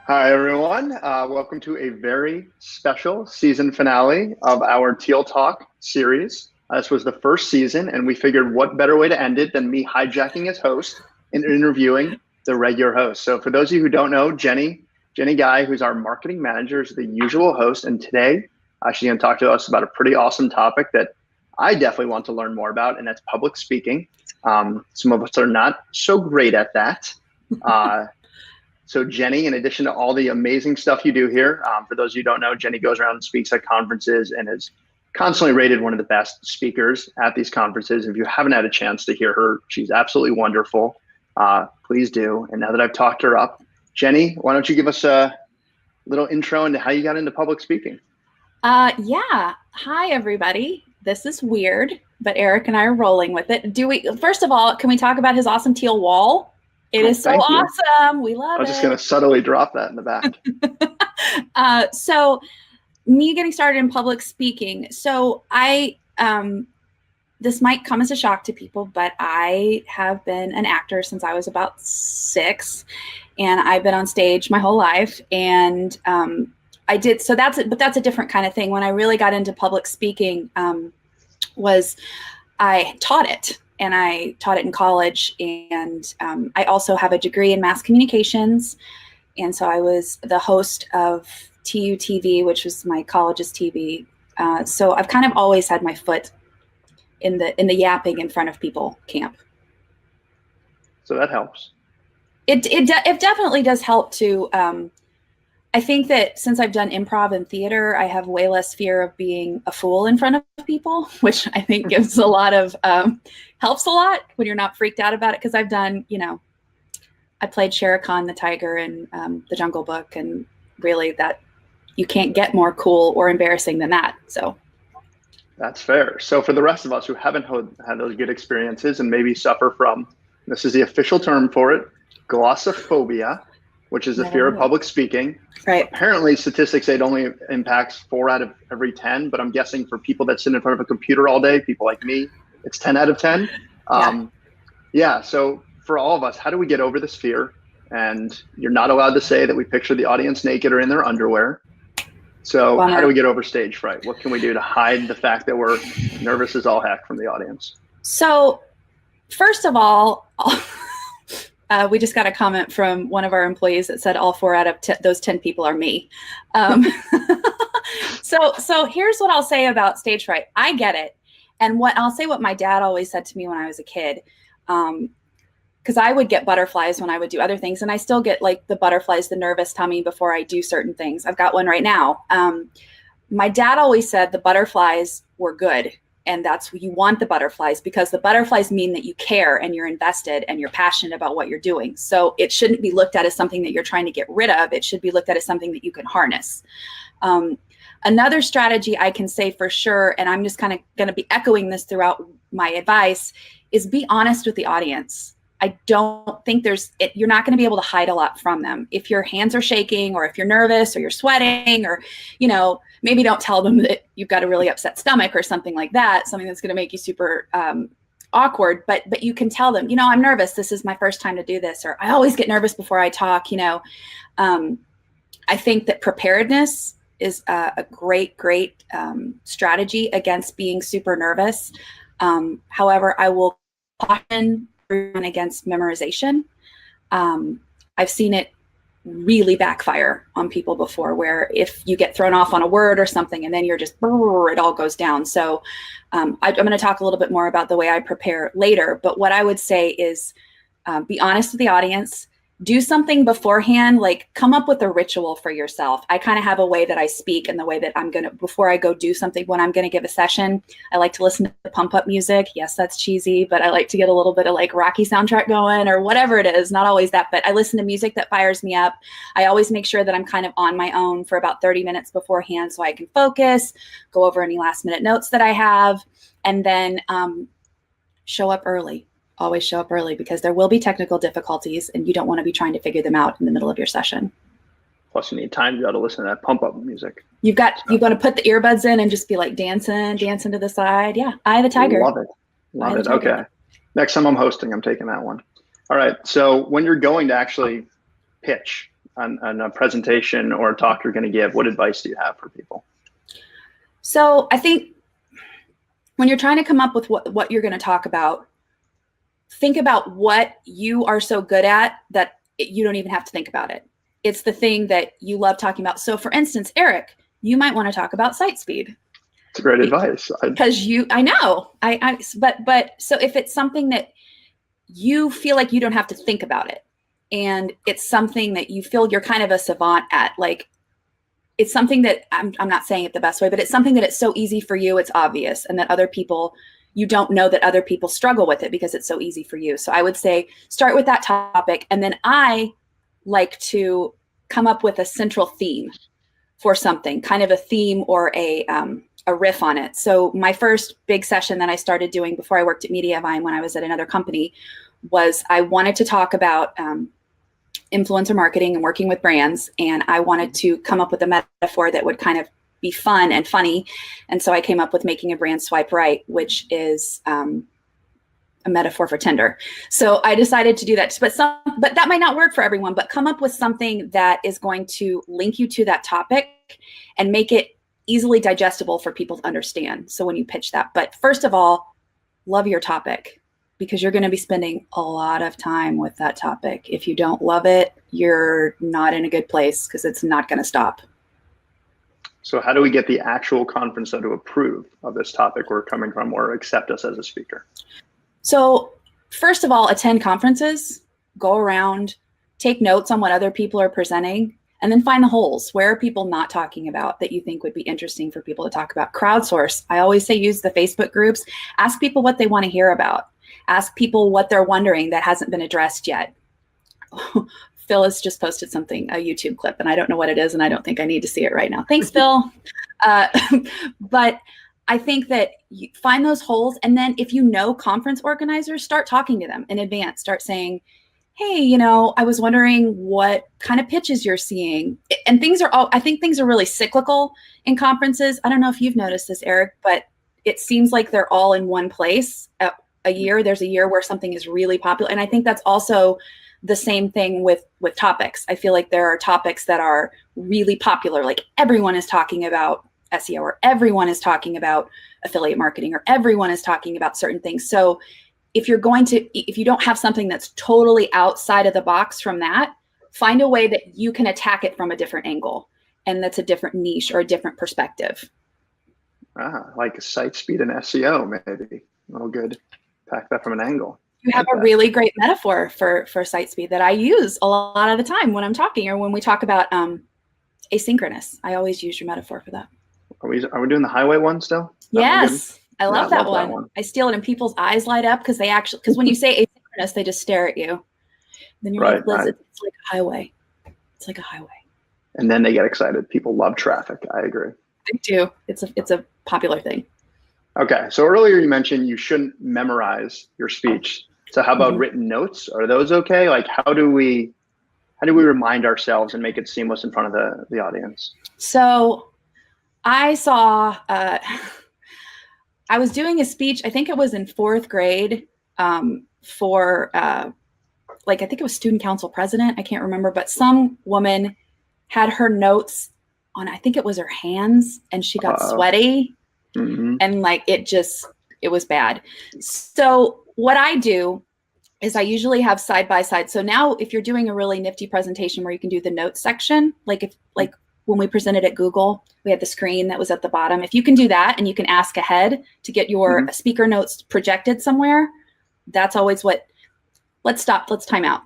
Hi, everyone. Welcome to a very special season finale of our Teal Talk series. This was the first season, and we figured what better way to end it than me hijacking as host and interviewing the regular host. So for those of you who don't know, Jenny Guy, who's our marketing manager, is the usual host. And today, she's going to talk to us about a pretty awesome topic that I definitely want to learn more about, and that's public speaking. Some of us are not so great at that. So Jenny, in addition to all the amazing stuff you do here, for those of you who don't know, Jenny goes around and speaks at conferences and is constantly rated one of the best speakers at these conferences. If you haven't had a chance to hear her, she's absolutely wonderful. Please do. And now that I've talked her up, Jenny, why don't you give us a little intro into how you got into public speaking? Yeah. Hi, everybody. This is weird, but Eric and I are rolling with it. First of all, can we talk about his awesome teal wall? It is so awesome. We love it. I was just going to subtly drop that in the back. So me getting started in public speaking. So this might come as a shock to people, but I have been an actor since I was about 6, and I've been on stage my whole life. And but that's a different kind of thing. When I really got into public speaking, was I taught it. And I taught it in college, and I also have a degree in mass communications. And so I was the host of TU TV, which was my college's TV. So I've kind of always had my foot in the yapping in front of people camp. So that helps. It definitely does help to. I think that since I've done improv and theater, I have way less fear of being a fool in front of people, which I think gives a lot of, helps a lot when you're not freaked out about it. Cause I've done, I played Shere Khan the tiger in The Jungle Book, and really that you can't get more cool or embarrassing than that. So that's fair. So for the rest of us who haven't had those good experiences and maybe suffer from, this is the official term for it, glossophobia, which is the fear of public speaking. Right. Apparently, statistics say it only impacts 4 out of every 10, but I'm guessing for people that sit in front of a computer all day, people like me, it's 10 out of 10. Yeah. So for all of us, how do we get over this fear? And you're not allowed to say that we picture the audience naked or in their underwear. So how do we get over stage fright? What can we do to hide the fact that we're nervous as all heck from the audience? So first of all, we just got a comment from one of our employees that said all 4 out of those 10 people are me. So here's what I'll say about stage fright. I get it. And I'll say what my dad always said to me when I was a kid, because I would get butterflies when I would do other things. And I still get like the butterflies, the nervous tummy before I do certain things. I've got one right now. My dad always said the butterflies were good. And that's you want the butterflies, because the butterflies mean that you care and you're invested and you're passionate about what you're doing. So it shouldn't be looked at as something that you're trying to get rid of. It should be looked at as something that you can harness. Another strategy I can say for sure, and I'm just kind of going to be echoing this throughout my advice, is be honest with the audience. I don't think you're not going to be able to hide a lot from them. If your hands are shaking, or if you're nervous, or you're sweating, or, maybe don't tell them that you've got a really upset stomach or something like that, something that's going to make you super awkward. But you can tell them, I'm nervous. This is my first time to do this, or I always get nervous before I talk. I think that preparedness is a great strategy against being super nervous. However, I will caution everyone against memorization. I've seen it really backfire on people before, where if you get thrown off on a word or something and then you're just, it all goes down. So I'm going to talk a little bit more about the way I prepare later. But what I would say is be honest with the audience. Do something beforehand, like come up with a ritual for yourself. I kind of have a way that I speak, and the way that before I go do something, when I'm going to give a session, I like to listen to the pump up music. Yes, that's cheesy, but I like to get a little bit of like Rocky soundtrack going, or whatever it is. Not always that, but I listen to music that fires me up. I always make sure that I'm kind of on my own for about 30 minutes beforehand, so I can focus, go over any last minute notes that I have, and then show up early. Always show up early, because there will be technical difficulties and you don't want to be trying to figure them out in the middle of your session. Plus you need time to be able to listen to that pump up music. You're going to put the earbuds in and just be like dancing to the side. Yeah. Eye of the tiger. Love it. Okay. Next time I'm hosting, I'm taking that one. All right. So when you're going to actually pitch, on a presentation or a talk you're going to give, what advice do you have for people? So I think when you're trying to come up with what you're going to talk about, think about what you are so good at that you don't even have to think about it. It's the thing that you love talking about. So for instance, Eric, you might want to talk about site speed. It's great advice. Because I know, but so if it's something that you feel like you don't have to think about it, and it's something that you feel you're kind of a savant at, like it's something that I'm not saying it the best way, but it's something that it's so easy for you, it's obvious, and that other people, you don't know that other people struggle with it because it's so easy for you. So I would say start with that topic, and then I like to come up with a central theme for something, kind of a theme or a riff on it. So my first big session that I started doing before I worked at Mediavine when I was at another company was I wanted to talk about influencer marketing and working with brands. And I wanted to come up with a metaphor that would kind of be fun and funny. And so I came up with making a brand swipe right, which is a metaphor for Tinder. So I decided to do that, but that might not work for everyone, but come up with something that is going to link you to that topic and make it easily digestible for people to understand. So when you pitch that, but first of all, love your topic, because you're going to be spending a lot of time with that topic. If you don't love it, you're not in a good place, because it's not going to stop. So how do we get the actual conference to approve of this topic we're coming from or accept us as a speaker? So first of all, attend conferences, go around, take notes on what other people are presenting, and then find the holes. Where are people not talking about that you think would be interesting for people to talk about? Crowdsource. I always say use the Facebook groups. Ask people what they want to hear about. Ask people what they're wondering that hasn't been addressed yet. Phyllis just posted something, a YouTube clip, and I don't know what it is, and I don't think I need to see it right now. Thanks, Phil. But I think that you find those holes, and then if you know conference organizers, start talking to them in advance. Start saying, hey, I was wondering what kind of pitches you're seeing. And I think things are really cyclical in conferences. I don't know if you've noticed this, Eric, but it seems like they're all in one place. There's a year where something is really popular. And I think that's also the same thing with topics. I feel like there are topics that are really popular, like everyone is talking about SEO, or everyone is talking about affiliate marketing, or everyone is talking about certain things. So if you don't have something that's totally outside of the box from that, find a way that you can attack it from a different angle, and that's a different niche or a different perspective. Like site speed and SEO, maybe. Oh, good. Attack that from an angle. You have a really great metaphor for site speed that I use a lot of the time when I'm talking, or when we talk about asynchronous. I always use your metaphor for that. Are we doing the highway one still? Yes. I love that one. I steal it, and people's eyes light up because when you say asynchronous, they just stare at you. Then you're like, Liz, it's like a highway. It's like a highway. And then they get excited. People love traffic. I agree. They do. It's a popular thing. Okay. So earlier you mentioned you shouldn't memorize your speech. So how about written notes? Are those okay? Like how do we remind ourselves and make it seamless in front of the audience? So I saw I was doing a speech, I think it was in 4th grade, for I think it was student council president. I can't remember, but some woman had her notes on, I think it was her hands, and she got sweaty, and it was bad. So what I do is I usually have side by side. So now if you're doing a really nifty presentation where you can do the notes section, like when we presented at Google, we had the screen that was at the bottom. If you can do that and you can ask ahead to get your speaker notes projected somewhere, that's always let's time out.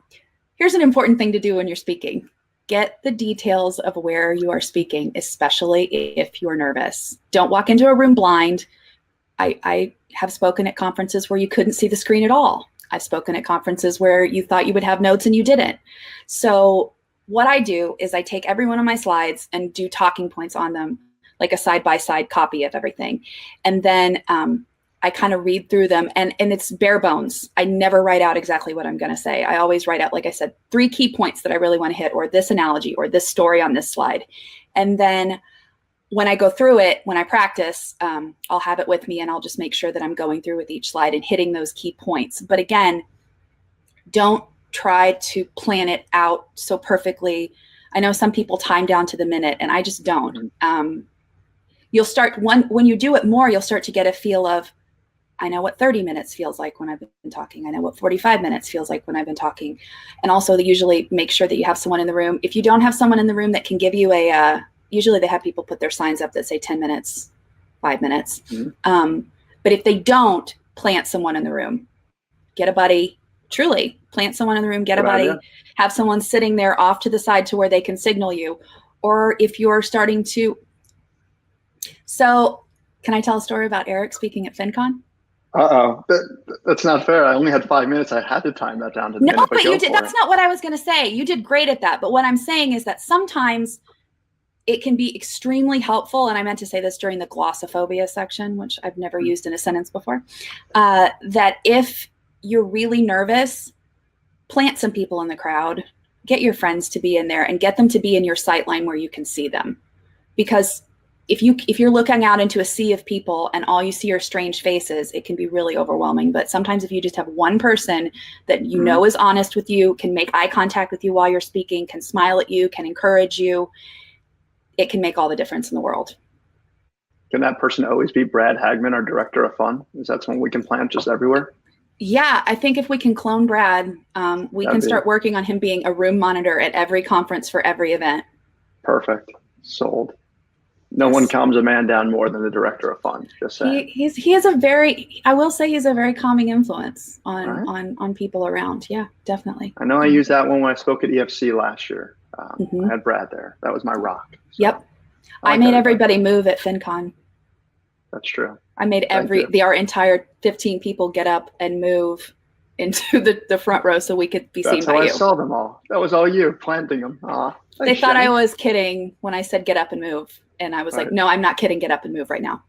Here's an important thing to do when you're speaking. Get the details of where you are speaking, especially if you're nervous. Don't walk into a room blind. I have spoken at conferences where you couldn't see the screen at all. I've spoken at conferences where you thought you would have notes and you didn't. So what I do is I take every one of my slides and do talking points on them, like a side-by-side copy of everything. And then I kind of read through them, and it's bare bones. I never write out exactly what I'm going to say. I always write out, like I said, 3 key points that I really want to hit, or this analogy, or this story on this slide. And then when I go through it, when I practice, I'll have it with me, and I'll just make sure that I'm going through with each slide and hitting those key points. But again, don't try to plan it out so perfectly. I know some people time down to the minute, and I just don't. You'll start when you do it more, you'll start to get a feel of, I know what 30 minutes feels like when I've been talking. I know what 45 minutes feels like when I've been talking. And also usually make sure that you have someone in the room. If you don't have someone in the room that can give you usually they have people put their signs up that say 10 minutes, 5 minutes. But if they don't, plant someone in the room, get a buddy, truly plant someone in the room, get a buddy, have someone sitting there off to the side to where they can signal you. Or if you're starting to, so can I tell a story about Eric speaking at FinCon? That's not fair. I only had 5 minutes. I had to time that down to the minute. No, but you did. That's not what I was going to say. You did great at that. But what I'm saying is that sometimes it can be extremely helpful. And I meant to say this during the glossophobia section, which I've never used in a sentence before, that if you're really nervous, plant some people in the crowd, get your friends to be in there and get them to be in your sight line where you can see them. Because if you're looking out into a sea of people and all you see are strange faces, it can be really overwhelming. But sometimes if you just have one person that you know is honest with you, can make eye contact with you while you're speaking, can smile at you, can encourage you, it can make all the difference in the world. Can that person always be Brad Hagman, our director of fun? Is that someone we can plant just everywhere? Yeah, I think if we can clone Brad, we can start working on him being a room monitor at every conference for every event. Perfect. Sold. No one calms a man down more than the director of fun. Just saying. He is a very, I will say he's a very calming influence on people around. Yeah, definitely. I know I used that one when I spoke at EFC last year. I had Brad there. That was my rock. So yep. I made everybody move at FinCon. That's true. I made our entire 15 people get up and move into the front row so we could be seen by you. That's how I saw them all. That was all you planting them. They thought I was kidding when I said get up and move. And I was like, no, I'm not kidding. Get up and move right now.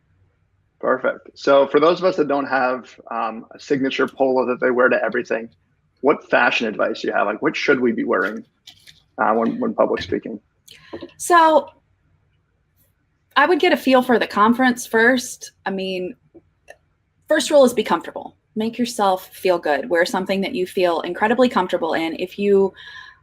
Perfect. So for those of us that don't have a signature polo that they wear to everything, what fashion advice do you have? Like, what should we be wearing when public speaking? So I would get a feel for the conference first. I mean, first rule is be comfortable. Make yourself feel good. Wear something that you feel incredibly comfortable in. If you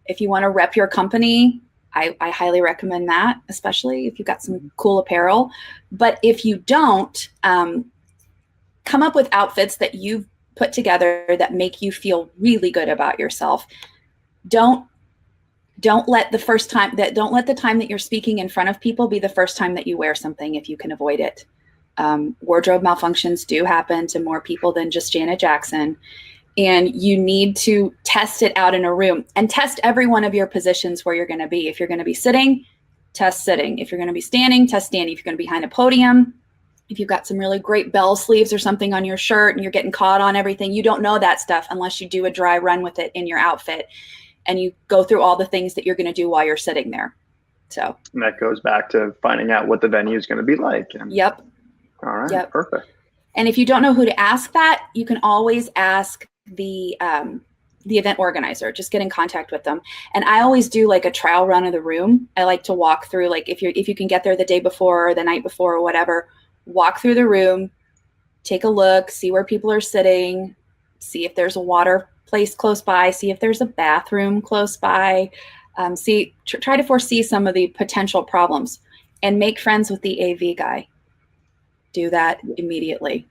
want to rep your company, I highly recommend that, especially if you've got some cool apparel. But if you don't, come up with outfits that you've put together that make you feel really good about yourself. Don't let the time that you're speaking in front of people be the first time that you wear something if you can avoid it. Wardrobe malfunctions do happen to more people than just Janet Jackson. And you need to test it out in a room and test every one of your positions where you're going to be. If you're going to be sitting, test sitting. If you're going to be standing, test standing. If you're going to be behind a podium, if you've got some really great bell sleeves or something on your shirt and you're getting caught on everything, you don't know that stuff unless you do a dry run with it in your outfit and you go through all the things that you're going to do while you're sitting there. So and that goes back to finding out what the venue is going to be like. Yep. All right. Yep. Perfect. And if you don't know who to ask that, you can always ask the event organizer. Just get in contact with them. And I always do like a trial run of the room. I like to walk through, like if you can get there the day before or the night before or whatever, walk through the room, take a look, see where people are sitting, see if there's a water place close by, see if there's a bathroom close by, try to foresee some of the potential problems and make friends with the AV guy. Do that immediately.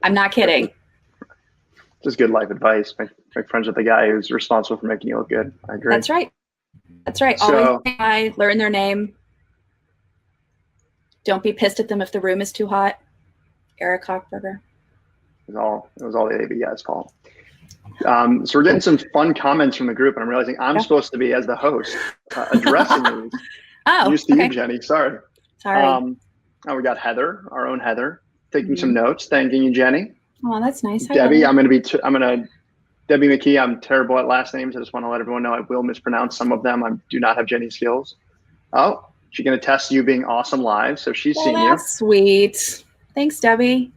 I'm not kidding. Just good life advice. Make friends with the guy who's responsible for making you look good. I agree. That's right. That's right. So, always say hi, learn their name. Don't be pissed at them if the room is too hot. Eric Hochberger. It was all the AV guy's fault. So we're getting some fun comments from the group, and I'm realizing I'm supposed to be, as the host, addressing these. Oh, used to you, Jenny. Sorry. Sorry. We got Heather, our own Heather, taking some notes. Thanking you, Jenny. Oh, that's nice. Hi, Debbie, Heather. Debbie McKee. I'm terrible at last names. I just want to let everyone know I will mispronounce some of them. I do not have Jenny skills. Oh, she's going to test you being awesome live. So she's seen you. That's sweet. Thanks, Debbie.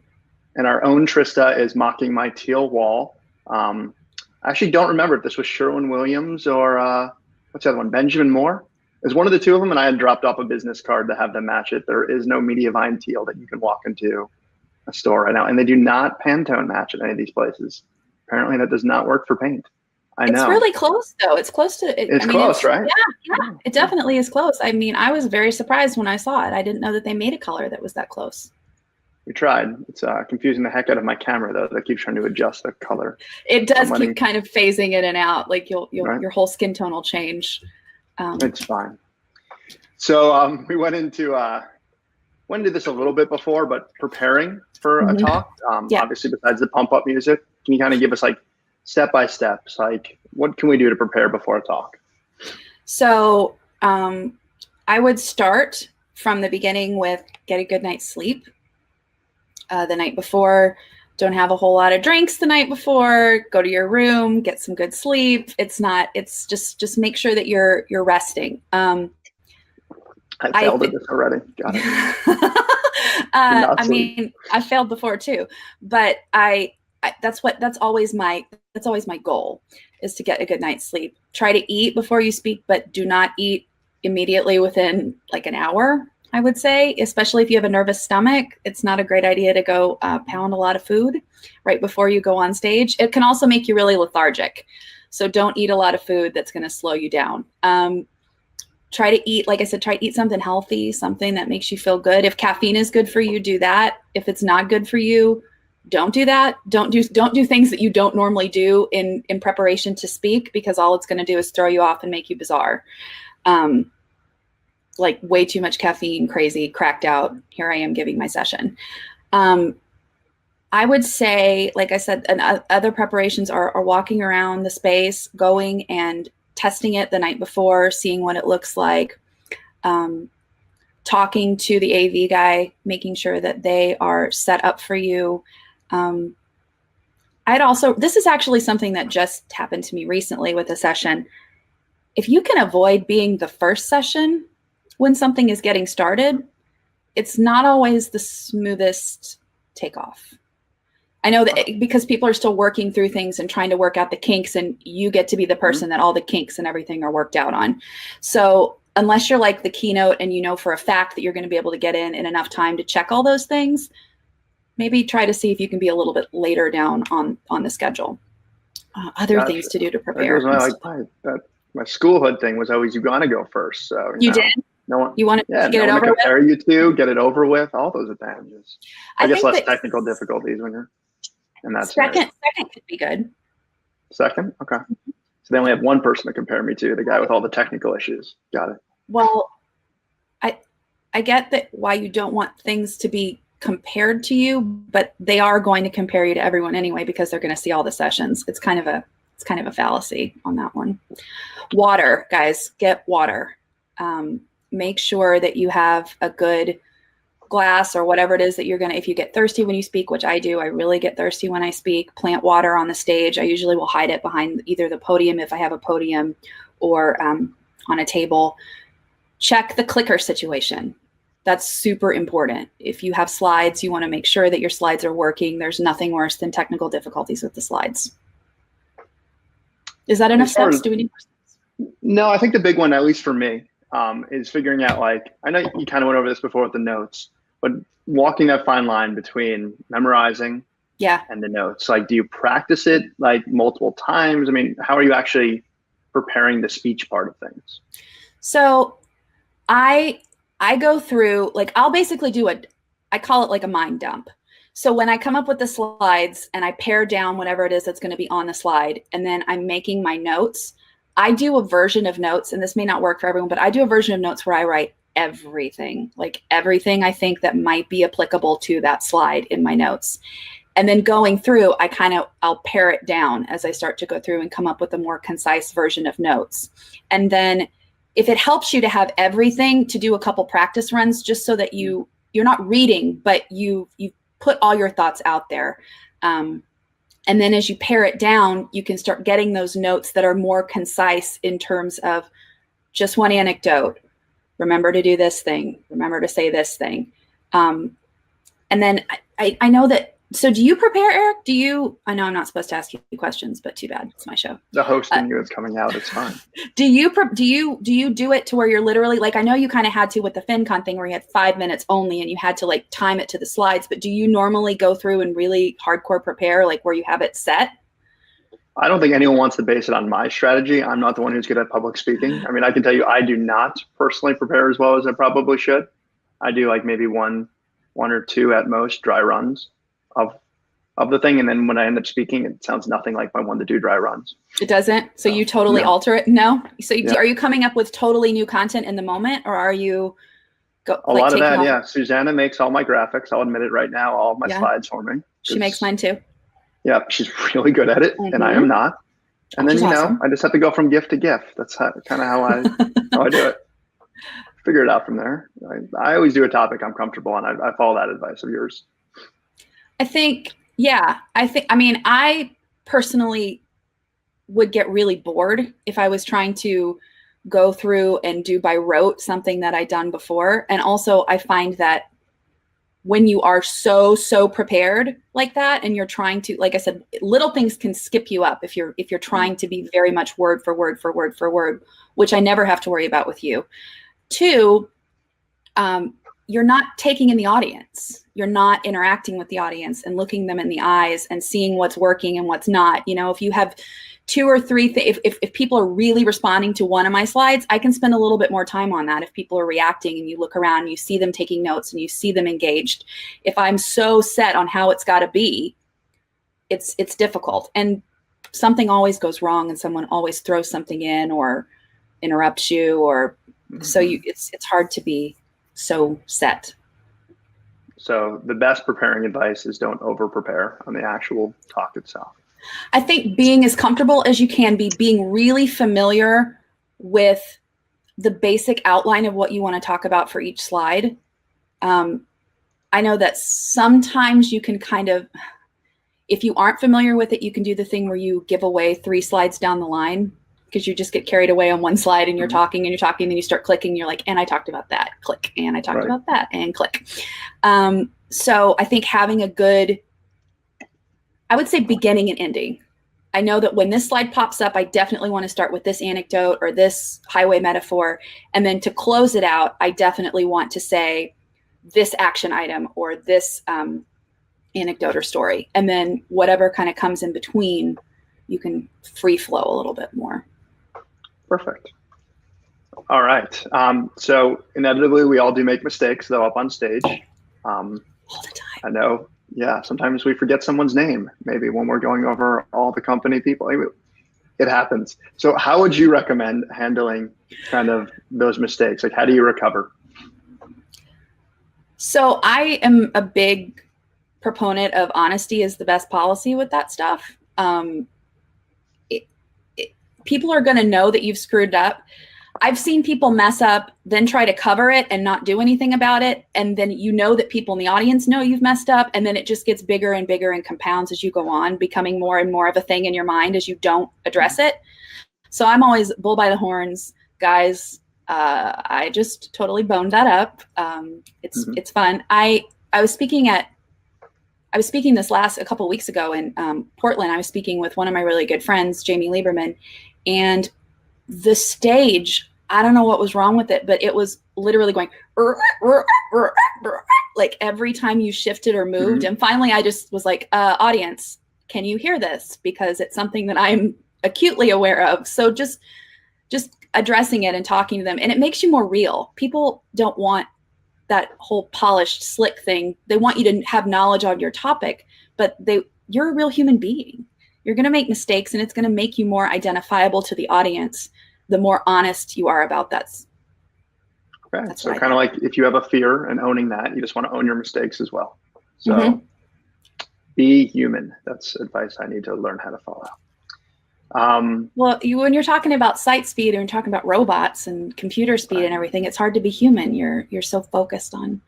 And our own Trista is mocking my teal wall. I actually don't remember if this was Sherwin-Williams or what's the other one? Benjamin Moore. It was one of the two of them, and I had dropped off a business card to have them match it. There is no Mediavine teal that you can walk into a store right now, and they do not Pantone match at any of these places. Apparently, that does not work for paint. I know. It's really close, though. It's close to it. It's close, right? Yeah, it definitely is close. I mean, I was very surprised when I saw it. I didn't know that they made a color that was that close. We tried. It's confusing the heck out of my camera, though. That keeps trying to adjust the color. It does keep kind of phasing in and out. Like you'll right? Your whole skin tone will change. It's fine. So we went into this a little bit before, but preparing for a talk. Obviously, besides the pump up music, can you kind of give us like step by steps, like what can we do to prepare before a talk? So I would start from the beginning with get a good night's sleep the night before. Don't have a whole lot of drinks the night before. Go to your room, get some good sleep. It's just make sure that you're resting. I failed at this already. Got it. I mean, I failed before too, but that's always my goal, is to get a good night's sleep. Try to eat before you speak, but do not eat immediately within like an hour, I would say, especially if you have a nervous stomach. It's not a great idea to go pound a lot of food right before you go on stage. It can also make you really lethargic. So don't eat a lot of food that's going to slow you down. Try to eat, like I said, try to eat something healthy, something that makes you feel good. If caffeine is good for you, do that. If it's not good for you, don't do that. Don't do things that you don't normally do in preparation to speak, because all it's going to do is throw you off and make you bizarre. Like way too much caffeine, crazy, cracked out. Here I am giving my session. I would say, like I said, other preparations are walking around the space, going and testing it the night before, seeing what it looks like, talking to the AV guy, making sure that they are set up for you. This is actually something that just happened to me recently with a session. If you can avoid being the first session when something is getting started, it's not always the smoothest takeoff. I know that because people are still working through things and trying to work out the kinks, and you get to be the person that all the kinks and everything are worked out on. So unless you're like the keynote and you know for a fact that you're going to be able to get in enough time to check all those things, maybe try to see if you can be a little bit later down on the schedule. Other things to do to prepare. My schoolhood thing was always you got to go first. So you did. No one. You want to get it over with. Compare you to get it over with. All those advantages. I guess less technical difficulties when you're in that. Second could be good. Second, okay. So they only have one person to compare me to, the guy with all the technical issues. Got it. Well, I get that why you don't want things to be compared to you, but they are going to compare you to everyone anyway, because they're going to see all the sessions. It's kind of a fallacy on that one. Water, guys, get water. Make sure that you have a good glass or whatever it is that you're going to, if you get thirsty when you speak, which I do, I really get thirsty when I speak, plant water on the stage. I usually will hide it behind either the podium, if I have a podium, or on a table. Check the clicker situation. That's super important. If you have slides, you want to make sure that your slides are working. There's nothing worse than technical difficulties with the slides. Is that enough steps? Do we need more steps? No, I think the big one, at least for me, is figuring out, like, I know you kind of went over this before with the notes, but walking that fine line between memorizing and the notes. Like, do you practice it like multiple times? I mean, how are you actually preparing the speech part of things? So I go through, like, I'll basically do I call it like a mind dump. So when I come up with the slides and I pare down whatever it is that's going to be on the slide, and then I'm making my notes, I do a version of notes, and this may not work for everyone, but I do a version of notes where I write everything, like everything I think that might be applicable to that slide in my notes. And then going through, I'll pare it down as I start to go through and come up with a more concise version of notes. And then if it helps you to have everything, to do a couple practice runs, just so that you're not reading, but you put all your thoughts out there. And then as you pare it down, you can start getting those notes that are more concise in terms of just one anecdote. Remember to do this thing. Remember to say this thing. And then I know that. So do you prepare, Eric? I know I'm not supposed to ask you questions, but too bad. It's my show. The host in you is coming out. It's fine. Do you do it to where you're literally, like, I know you kind of had to with the FinCon thing where you had 5 minutes only and you had to like time it to the slides, but do you normally go through and really hardcore prepare, like where you have it set? I don't think anyone wants to base it on my strategy. I'm not the one who's good at public speaking. I mean, I can tell you, I do not personally prepare as well as I probably should. I do like maybe one or two at most dry runs of the thing. And then when I end up speaking, it sounds nothing like my 1 to 2 dry runs. It doesn't? So you totally alter it? No? So are you coming up with totally new content in the moment, or are you a lot of that? Yeah. Susanna makes all my graphics. I'll admit it right now. All of my slides for me. She makes mine too. Yeah. She's really good at it. And I am not. And then, awesome. I just have to go from gift to gift. That's kind of how I do it. Figure it out from there. I always do a topic I'm comfortable on. I follow that advice of yours. I personally would get really bored if I was trying to go through and do by rote something that I'd done before. And also I find that when you are so prepared like that, and you're trying to, like I said, little things can skip you up if you're trying to be very much word for word, which I never have to worry about with you. 2, you're not taking in the audience. You're not interacting with the audience and looking them in the eyes and seeing what's working and what's not. If you have 2 or 3 things, if people are really responding to one of my slides, I can spend a little bit more time on that. If people are reacting and you look around and you see them taking notes and you see them engaged. If I'm so set on how it's got to be, it's difficult. And something always goes wrong and someone always throws something in or interrupts you, or so it's hard to be so set. So the best preparing advice is don't over prepare on the actual talk itself. I think being as comfortable as you can be, being really familiar with the basic outline of what you want to talk about for each slide. I know that sometimes you can kind of, if you aren't familiar with it, you can do the thing where you give away 3 slides down the line, because you just get carried away on one slide and you're talking and you're talking, and then you start clicking. You're like, and I talked about that, click, and I talked about that, and click. So I think having a good, I would say, beginning and ending. I know that when this slide pops up, I definitely want to start with this anecdote or this highway metaphor. And then to close it out, I definitely want to say this action item or this anecdote or story. And then whatever kind of comes in between, you can free flow a little bit more. Perfect. All right. So inevitably, we all do make mistakes, though, up on stage. All the time. I know. Yeah. Sometimes we forget someone's name, maybe when we're going over all the company people. It happens. So how would you recommend handling kind of those mistakes? Like, how do you recover? So I am a big proponent of honesty is the best policy with that stuff. People are going to know that you've screwed up. I've seen people mess up, then try to cover it and not do anything about it. And then you know that people in the audience know you've messed up. And then it just gets bigger and bigger and compounds as you go on, becoming more and more of a thing in your mind as you don't address it. So I'm always bull by the horns, guys. I just totally boned that up. It's fun. I was speaking this a couple of weeks ago in Portland. I was speaking with one of my really good friends, Jamie Lieberman, and the stage, I don't know what was wrong with it, but it was literally going like every time you shifted or moved. And finally I just was like, audience, can you hear this? Because it's something that I'm acutely aware of. So just addressing it and talking to them, and it makes you more real. People don't want that whole polished, slick thing. They want you to have knowledge on your topic, but you're a real human being. You're going to make mistakes, and it's going to make you more identifiable to the audience the more honest you are about that. Okay. So kind of like if you have a fear and owning that, you just want to own your mistakes as well. So be human. That's advice I need to learn how to follow. Well, when you're talking about site speed and you're talking about robots and computer speed and everything, it's hard to be human. You're so focused on.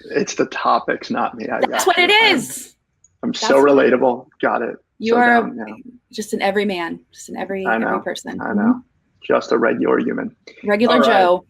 It's the topics, not me. That's what it is. I'm so relatable. Got it. You are just an everyman, just an every person. I know. Just a regular human. Regular Joe.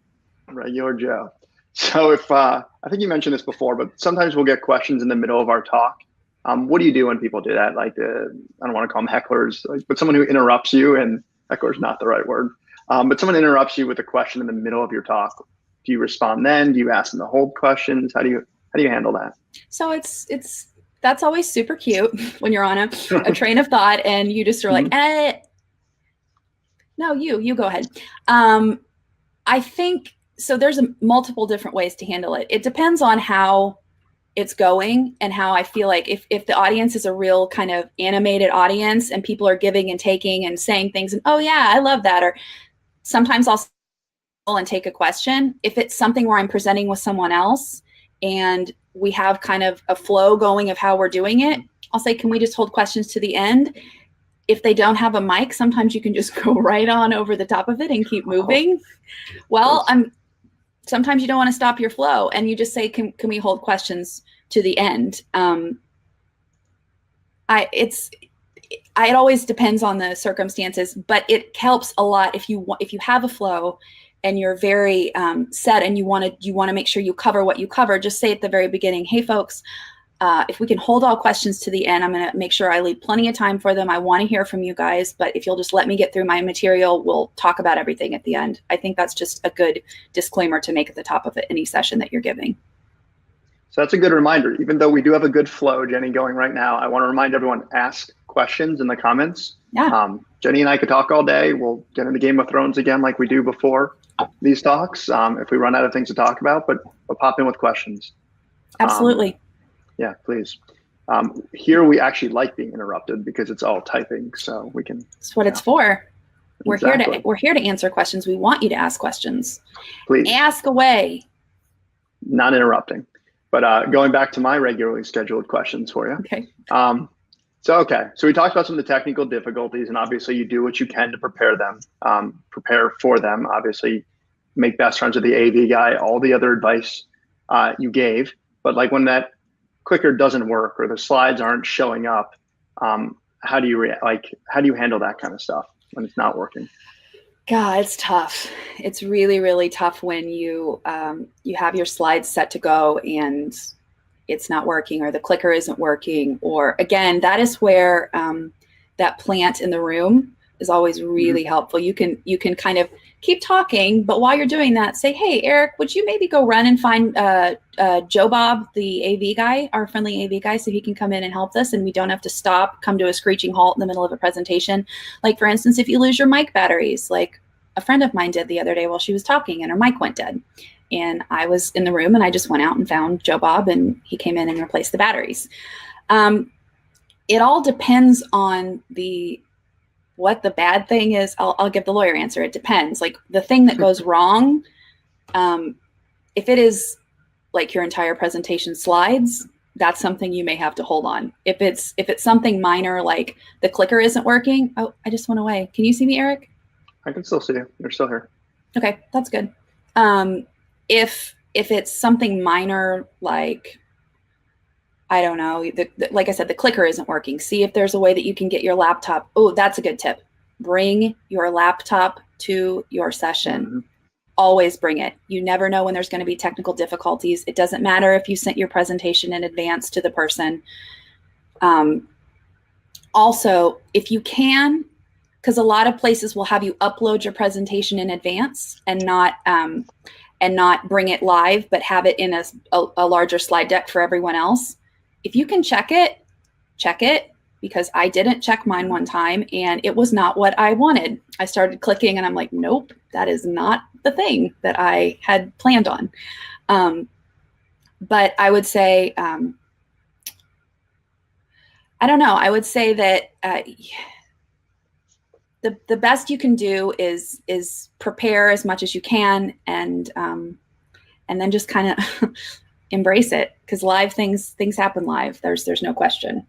Regular Joe. So if I think you mentioned this before, but sometimes we'll get questions in the middle of our talk. What do you do when people do that? Like I don't want to call them hecklers, but someone who interrupts you, and heckler is not the right word, but someone interrupts you with a question in the middle of your talk. Do you respond then? Do you ask them to hold questions? How do you handle that? So it's That's always super cute when you're on a train of thought and you just are like, no, you go ahead. I think, so there's multiple different ways to handle it. It depends on how it's going and how I feel like if the audience is a real kind of animated audience and people are giving and taking and saying things and, oh yeah, I love that. Or sometimes I'll and take a question. If it's something where I'm presenting with someone else and we have kind of a flow going of how we're doing it, I'll say, can we just hold questions to the end? If they don't have a mic, sometimes you can just go right on over the top of it and keep moving. Well, sometimes you don't want to stop your flow and you just say, can we hold questions to the end? It always depends on the circumstances, but it helps a lot if you have a flow and you're very set and you want to make sure you cover what you cover. Just say at the very beginning, hey folks, if we can hold all questions to the end, I'm going to make sure I leave plenty of time for them. I want to hear from you guys, but if you'll just let me get through my material, we'll talk about everything at the end. I think that's just a good disclaimer to make at the top of any session that you're giving. So that's a good reminder. Even though we do have a good flow, Jenny, going right now, I want to remind everyone, ask questions in the comments. Yeah. Jenny and I could talk all day. We'll get into Game of Thrones again like we do before these talks if we run out of things to talk about, but we'll pop in with questions. Absolutely. Yeah, please. Here we actually like being interrupted because it's all typing, so we can. That's what it's for. We're Exactly. here to answer questions. We want you to ask questions. Please. Ask away. Not interrupting, but going back to my regularly scheduled questions for you. Okay. So we talked about some of the technical difficulties, and obviously you do what you can to prepare for them. Obviously, make best friends with the AV guy, all the other advice you gave. But like when that clicker doesn't work or the slides aren't showing up, how do you how do you handle that kind of stuff when it's not working? God, it's tough. It's really, really tough when you have your slides set to go and it's not working or the clicker isn't working. Or again, that is where that plant in the room is always really helpful. You can kind of keep talking, but while you're doing that, say, hey, Eric, would you maybe go run and find Joe Bob, the AV guy, our friendly AV guy, so he can come in and help us and we don't have to stop, come to a screeching halt in the middle of a presentation. Like, for instance, if you lose your mic batteries, like a friend of mine did the other day while she was talking and her mic went dead. And I was in the room and I just went out and found Joe Bob and he came in and replaced the batteries. It all depends on what the bad thing is. I'll give the lawyer answer. It depends. Like the thing that goes wrong, if it is like your entire presentation slides, that's something you may have to hold on. If it's something minor, like the clicker isn't working. Oh, I just went away. Can you see me, Eric? I can still see you. You're still here. Okay, that's good. If it's something minor, like, I don't know, like I said, the clicker isn't working. See if there's a way that you can get your laptop. Oh, that's a good tip. Bring your laptop to your session. Always bring it. You never know when there's going to be technical difficulties. It doesn't matter if you sent your presentation in advance to the person. Also, if you can, because a lot of places will have you upload your presentation in advance and not bring it live, but have it in a larger slide deck for everyone else. If you can check it, because I didn't check mine one time and it was not what I wanted. I started clicking and I'm like, nope, that is not the thing that I had planned on. But I would say, I don't know, I would say that the best you can do is prepare as much as you can and then just kind of embrace it, because live things happen live. There's no question.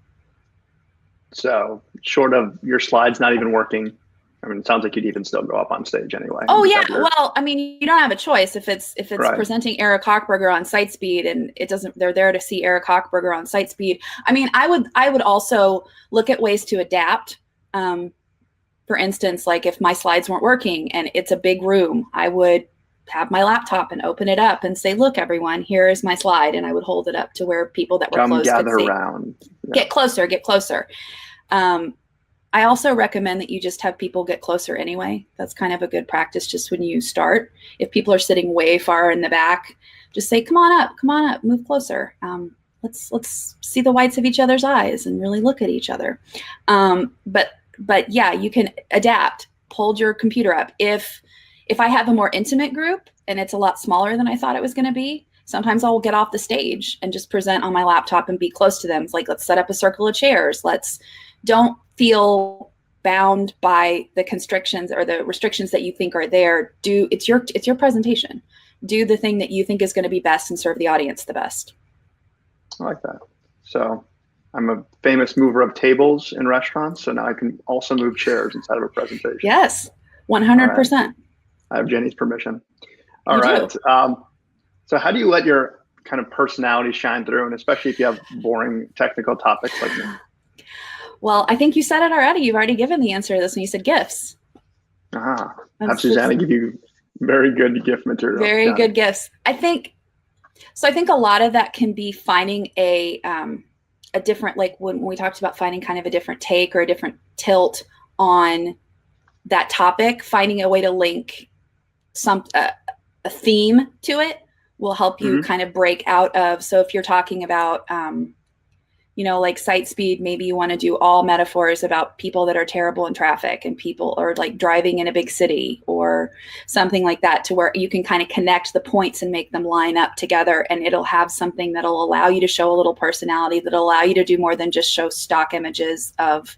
So short of your slides not even working, I mean, it sounds like you'd even still go up on stage anyway. Oh yeah, well, I mean, you don't have a choice if it's right. Presenting Eric Hochberger on site speed and they're there to see Eric Hochberger on site speed. I mean, I would also look at ways to adapt. For instance, like if my slides weren't working and it's a big room, I would have my laptop and open it up and say, look, everyone, here is my slide. And I would hold it up to where people that were close could see. Around. Yeah. Get closer. I also recommend that you just have people get closer anyway. That's kind of a good practice just when you start. If people are sitting way far in the back, just say, come on up, move closer. let's see the whites of each other's eyes and really look at each other. But yeah, you can adapt. Hold your computer up. If I have a more intimate group and it's a lot smaller than I thought it was going to be, sometimes I'll get off the stage and just present on my laptop and be close to them. It's like, let's set up a circle of chairs. Don't feel bound by the constrictions or the restrictions that you think are there. It's your presentation. Do the thing that you think is going to be best and serve the audience the best. I like that. So I'm a famous mover of tables in restaurants, so now I can also move chairs inside of a presentation. Yes, 100%. Right. I have Jenny's permission. All right. So how do you let your kind of personality shine through, and especially if you have boring technical topics like me? Well, I think you said it already. You've already given the answer to this when you said gifts. Have Susanna give you very good gift material. Very good gifts. I think a lot of that can be finding a different, like when we talked about finding kind of a different take or a different tilt on that topic, finding a way to link a theme to it will help you kind of break out of. So if you're talking about, like sight speed, maybe you want to do all metaphors about people that are terrible in traffic and people or like driving in a big city or something like that, to where you can kind of connect the points and make them line up together. And it'll have something that'll allow you to show a little personality, that'll allow you to do more than just show stock images of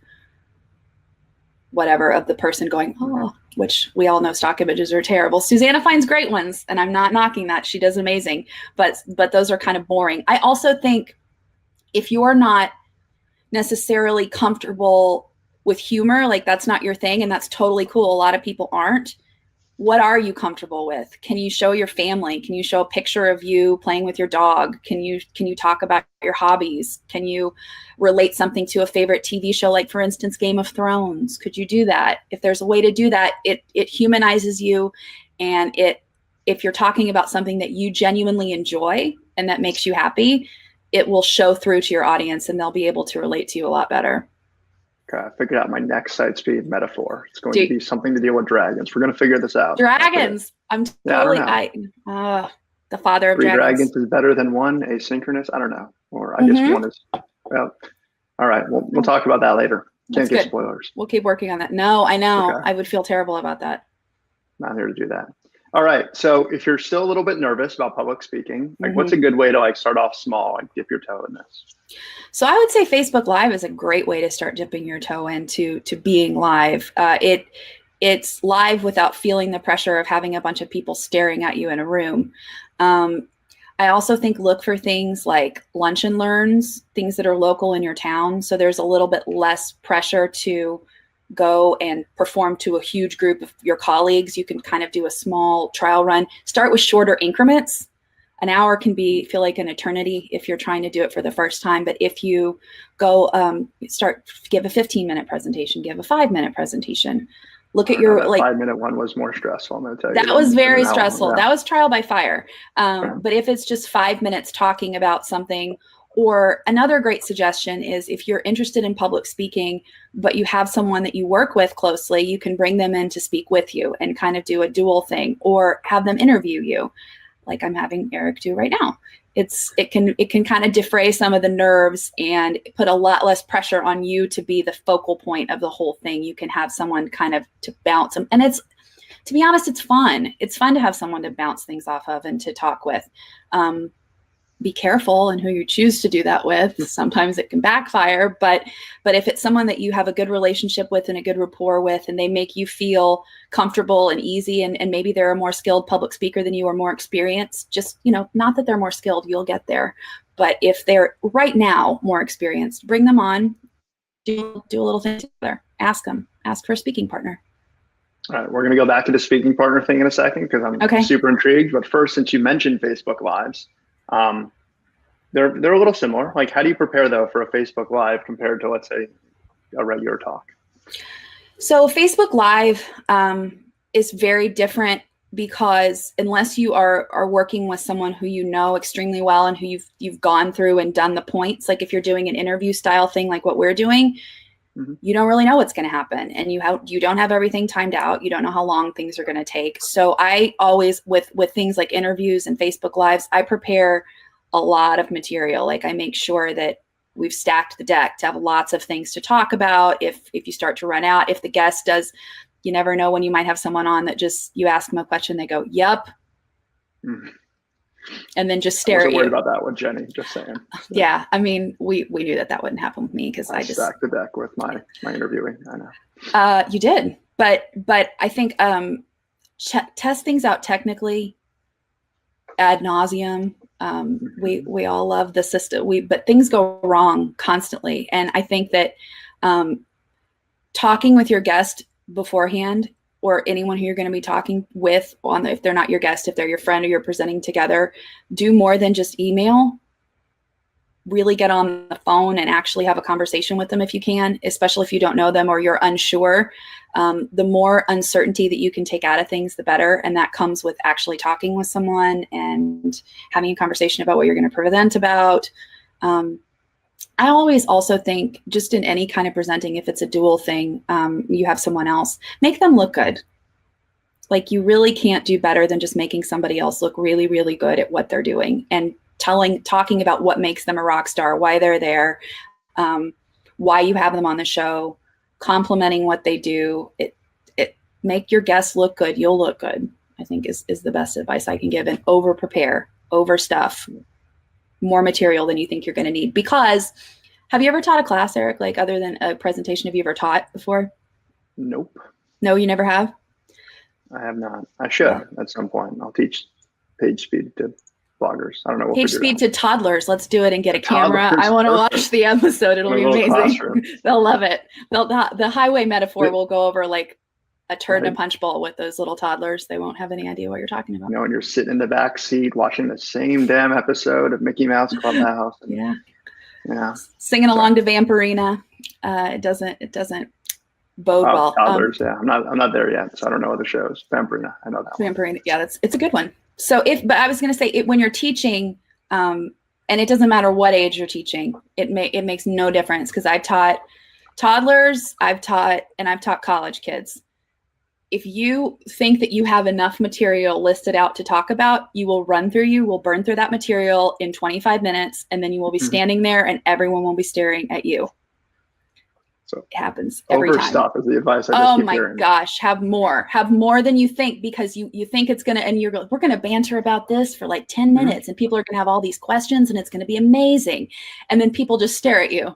whatever, of the person going, oh, which we all know stock images are terrible. Susanna finds great ones, and I'm not knocking that. She does amazing, but those are kind of boring. I also think if you're not necessarily comfortable with humor, like that's not your thing, and that's totally cool. A lot of people aren't. What are you comfortable with? Can you show your family? Can you show a picture of you playing with your dog? Can you talk about your hobbies? Can you relate something to a favorite TV show, like for instance, Game of Thrones? Could you do that? If there's a way to do that, it humanizes you, and if you're talking about something that you genuinely enjoy and that makes you happy, it will show through to your audience and they'll be able to relate to you a lot better. Okay, I figured out my next sight speed metaphor. It's going to be something to deal with dragons. We're going to figure this out. Dragons. I'm totally, the father of 3 dragons is better than 1 asynchronous. I don't know. Or I guess 1 is, well, all right. We'll talk about that later. Can't give spoilers. We'll keep working on that. No, I know. Okay. I would feel terrible about that. Not here to do that. All right. So if you're still a little bit nervous about public speaking, like what's a good way to like start off small and dip your toe in this? So I would say Facebook Live is a great way to start dipping your toe into being live. It's live without feeling the pressure of having a bunch of people staring at you in a room. I also think look for things like lunch and learns, things that are local in your town. So there's a little bit less pressure to go and perform to a huge group of your colleagues. You can kind of do a small trial run. Start with shorter increments. An hour can feel like an eternity if you're trying to do it for the first time. But if you go give a 15-minute presentation, give a 5-minute presentation. Look at your 5-minute one was more stressful. I'm going to tell you. That was very stressful. Yeah. That was trial by fire. But if it's just 5 minutes talking about something. Or another great suggestion is if you're interested in public speaking, but you have someone that you work with closely, you can bring them in to speak with you and kind of do a dual thing, or have them interview you, like I'm having Eric do right now. It can kind of defray some of the nerves and put a lot less pressure on you to be the focal point of the whole thing. You can have someone kind of to bounce them. And to be honest, it's fun. It's fun to have someone to bounce things off of and to talk with. Be careful in who you choose to do that with. Sometimes it can backfire, but if it's someone that you have a good relationship with and a good rapport with, and they make you feel comfortable and easy, and maybe they're a more skilled public speaker than you or more experienced, just, not that they're more skilled, you'll get there. But if they're right now more experienced, bring them on, do a little thing together, ask for a speaking partner. All right, we're going to go back to the speaking partner thing in a second, because I'm super intrigued. But first, since you mentioned Facebook Lives, they're a little similar. Like, how do you prepare though for a Facebook Live compared to, let's say, a regular talk? So Facebook Live is very different, because unless you are working with someone who you know extremely well and who you've gone through and done the points, like if you're doing an interview style thing like what we're doing, you don't really know what's going to happen, and you don't have everything timed out. You don't know how long things are going to take. So I always, with things like interviews and Facebook Lives, I prepare a lot of material. Like I make sure that we've stacked the deck to have lots of things to talk about. If you start to run out, if the guest does, you never know when you might have someone on that just, you ask them a question, they go, "Yep." Mm. And then just stare at you. I wasn't worried about that with Jenny, just saying. So. Yeah. I mean, we knew that wouldn't happen with me because I just stacked the deck with my interviewing. I know. You did. But I think test things out technically ad nauseum. We all love the system. But things go wrong constantly. And I think that talking with your guest beforehand, or anyone who you're going to be talking with if they're not your guest, if they're your friend or you're presenting together, do more than just email. Really get on the phone and actually have a conversation with them if you can, especially if you don't know them or you're unsure. The more uncertainty that you can take out of things, the better. And that comes with actually talking with someone and having a conversation about what you're going to present about. I always also think just in any kind of presenting, if it's a dual thing, you have someone else, make them look good. Like you really can't do better than just making somebody else look really, really good at what they're doing and talking about what makes them a rock star, why they're there, why you have them on the show, complimenting what they do. It make your guests look good. You'll look good, I think is the best advice I can give. And over prepare, over stuff, more material than you think you're going to need. Because have you ever taught a class, Eric, like other than a presentation, have you ever taught before? Nope. No, you never have? I have not. I should at some point. I'll teach page speed to bloggers. I don't know what page speed to toddlers. Let's do it and get a camera. I want to watch the episode. It'll be amazing. They'll love it. The highway metaphor will go over like a turd in a punch bowl with those little toddlers. They won't have any idea what you're talking about. You know, when you're sitting in the back seat watching the same damn episode of Mickey Mouse Clubhouse. Yeah. Singing along to Vampirina. It doesn't bode well. Toddlers, I'm not there yet, so I don't know other shows. Vampirina, I know that Vampirina, yeah, it's a good one. So but I was going to say when you're teaching, and it doesn't matter what age you're teaching, it makes no difference because I've taught toddlers, I've taught college kids. If you think that you have enough material listed out to talk about, you will burn through that material in 25 minutes, and then you will be standing there and everyone will be staring at you. So it happens every time. Overstop is the advice I just keep hearing. Oh my gosh, have more than you think, because you think it's going to, and we're going to banter about this for like 10 minutes and people are going to have all these questions and it's going to be amazing. And then people just stare at you.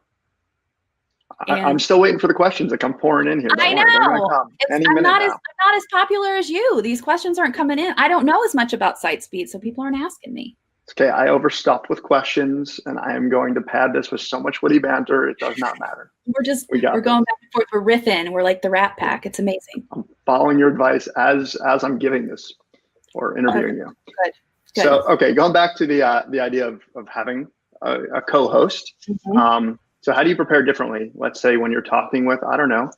I'm still waiting for the questions that come pouring in here. I know. I'm not as popular as you. These questions aren't coming in. I don't know as much about site speed, so people aren't asking me. Okay, I overstuffed with questions, and I am going to pad this with so much witty banter. It does not matter. We're going back and forth. We're riffing. We're like the Rat Pack. It's amazing. I'm following your advice as I'm giving this or interviewing you. Good. So, okay, going back to the idea of having a co-host. So how do you prepare differently? Let's say when you're talking with, I don't know,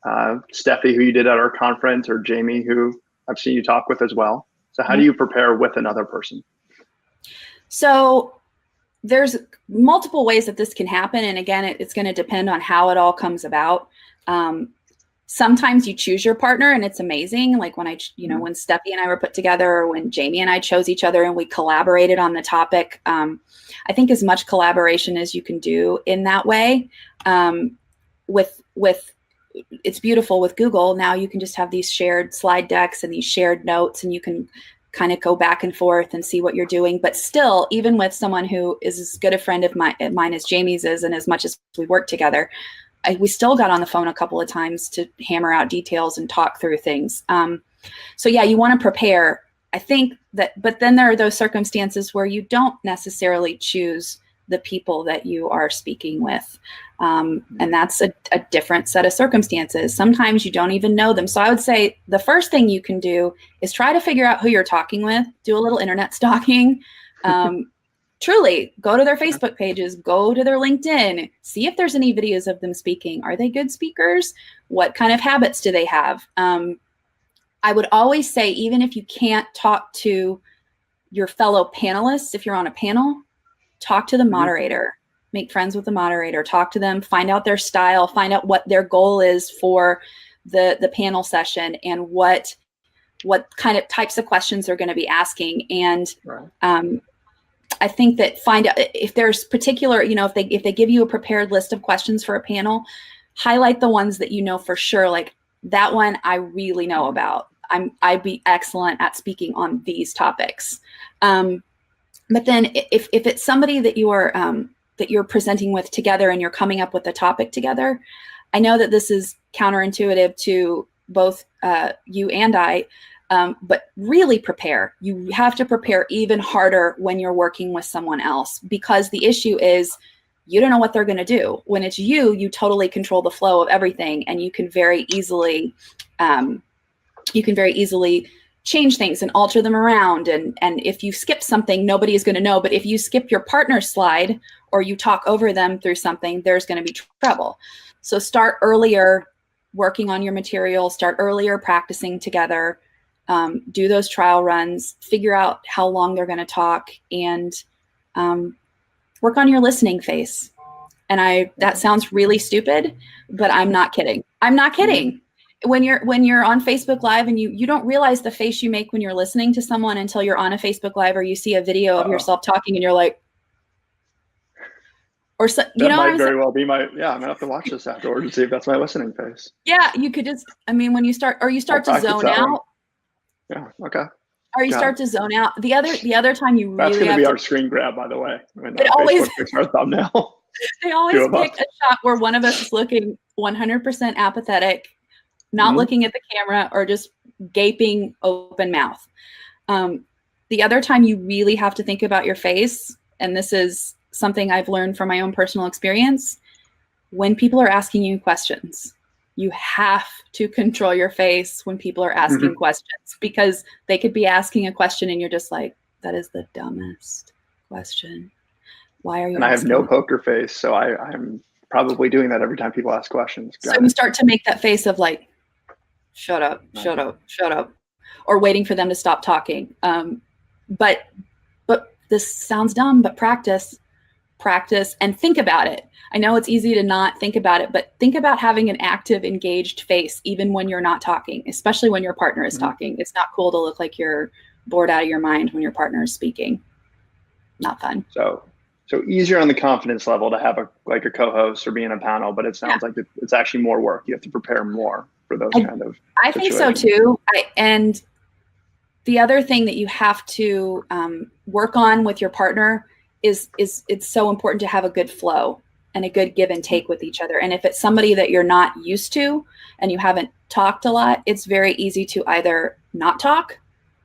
Steffi, who you did at our conference, or Jamie, who I've seen you talk with as well. So how do you prepare with another person? So there's multiple ways that this can happen. And again, it's going to depend on how it all comes about. Sometimes you choose your partner and it's amazing. Like when when Steffi and I were put together, or when Jamie and I chose each other and we collaborated on the topic. I think as much collaboration as you can do in that way, with it's beautiful with Google. Now you can just have these shared slide decks and these shared notes, and you can kind of go back and forth and see what you're doing. But still, even with someone who is as good a friend of mine as Jamie's is, and as much as we work together, we still got on the phone a couple of times to hammer out details and talk through things. So yeah, you want to prepare. I think that, but then there are those circumstances where you don't necessarily choose the people that you are speaking with. And that's a different set of circumstances. Sometimes you don't even know them. So I would say the first thing you can do is try to figure out who you're talking with, do a little internet stalking, truly go to their Facebook pages, go to their LinkedIn, see if there's any videos of them speaking. Are they good speakers? What kind of habits do they have? I would always say, even if you can't talk to your fellow panelists, if you're on a panel, talk to the moderator, make friends with the moderator, talk to them, find out their style, find out what their goal is for the panel session, and what kind of types of questions they're going to be asking. And I think that find out if there's particular, if they give you a prepared list of questions for a panel, highlight the ones that you know for sure, like that one I really know about. I'd be excellent at speaking on these topics. But then if it's somebody that you're presenting with together and you're coming up with a topic together, I know that this is counterintuitive to both you and I, but really prepare. You have to prepare even harder when you're working with someone else, because the issue is you don't know what they're going to do. When it's you totally control the flow of everything, and you can very easily change things and alter them around. And if you skip something, nobody is going to know. But if you skip your partner's slide or you talk over them through something, there's going to be trouble. So start earlier working on your material, start earlier practicing together, do those trial runs, figure out how long they're going to talk, and work on your listening face. And that sounds really stupid, but I'm not kidding. I'm not kidding. When you're on Facebook Live and you don't realize the face you make when you're listening to someone until you're on a Facebook Live or you see a video of yourself talking and you're like, or so, that might very well be I'm gonna have to watch this afterward to see if that's my listening face. Yeah, you could just, when you start to zone out. Yeah. Okay. Or you start to zone out. The other time you really that's going to be our screen grab, by the way. It always picks our thumbnail. They always pick a shot where one of us is looking 100% apathetic, not looking at the camera, or just gaping open mouth. The other time you really have to think about your face, and this is something I've learned from my own personal experience, when people are asking you questions, you have to control your face when people are asking questions, because they could be asking a question and you're just like, that is the dumbest question. Why are you? And I have no poker face, so I'm probably doing that every time people ask questions. So you start to make that face of like, shut up, shut up, shut up, or waiting for them to stop talking. But this sounds dumb, but practice, and think about it. I know it's easy to not think about it, but think about having an active, engaged face, even when you're not talking, especially when your partner is talking. It's not cool to look like you're bored out of your mind when your partner is speaking. Not fun. So easier on the confidence level to have a co-host or be in a panel, but it sounds like it's actually more work. You have to prepare more for those kind of I think so too. And the other thing that you have to work on with your partner is it's so important to have a good flow and a good give and take with each other. And if it's somebody that you're not used to and you haven't talked a lot, it's very easy to either not talk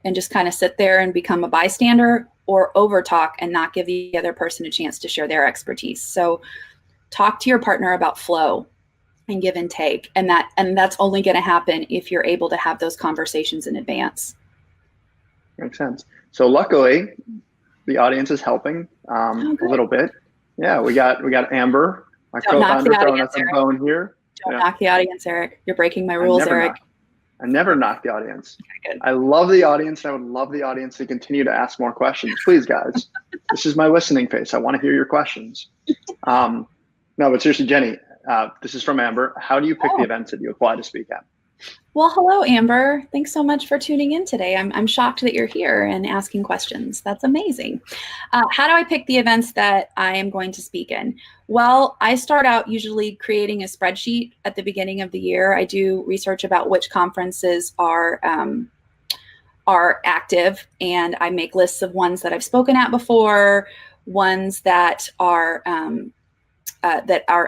and just kind of sit there and become a bystander, or over talk and not give the other person a chance to share their expertise. So talk to your partner about flow and give and take. And that's only going to happen if you're able to have those conversations in advance. Makes sense. So luckily the audience is helping a little bit. Yeah, we got Amber, my co-founder, throwing us a bone here. Don't knock the audience, Eric. You're breaking my rules, Eric. I never knock the audience. Okay, good. I love the audience. I would love the audience to continue to ask more questions. Please, guys. This is my listening face. I want to hear your questions. No, but seriously, Jenny, this is from Amber. How do you pick the events that you apply to speak at? Well, hello, Amber. Thanks so much for tuning in today. I'm shocked that you're here and asking questions. That's amazing. How do I pick the events that I am going to speak in? Well, I start out usually creating a spreadsheet at the beginning of the year. I do research about which conferences are active, and I make lists of ones that I've spoken at before, ones that are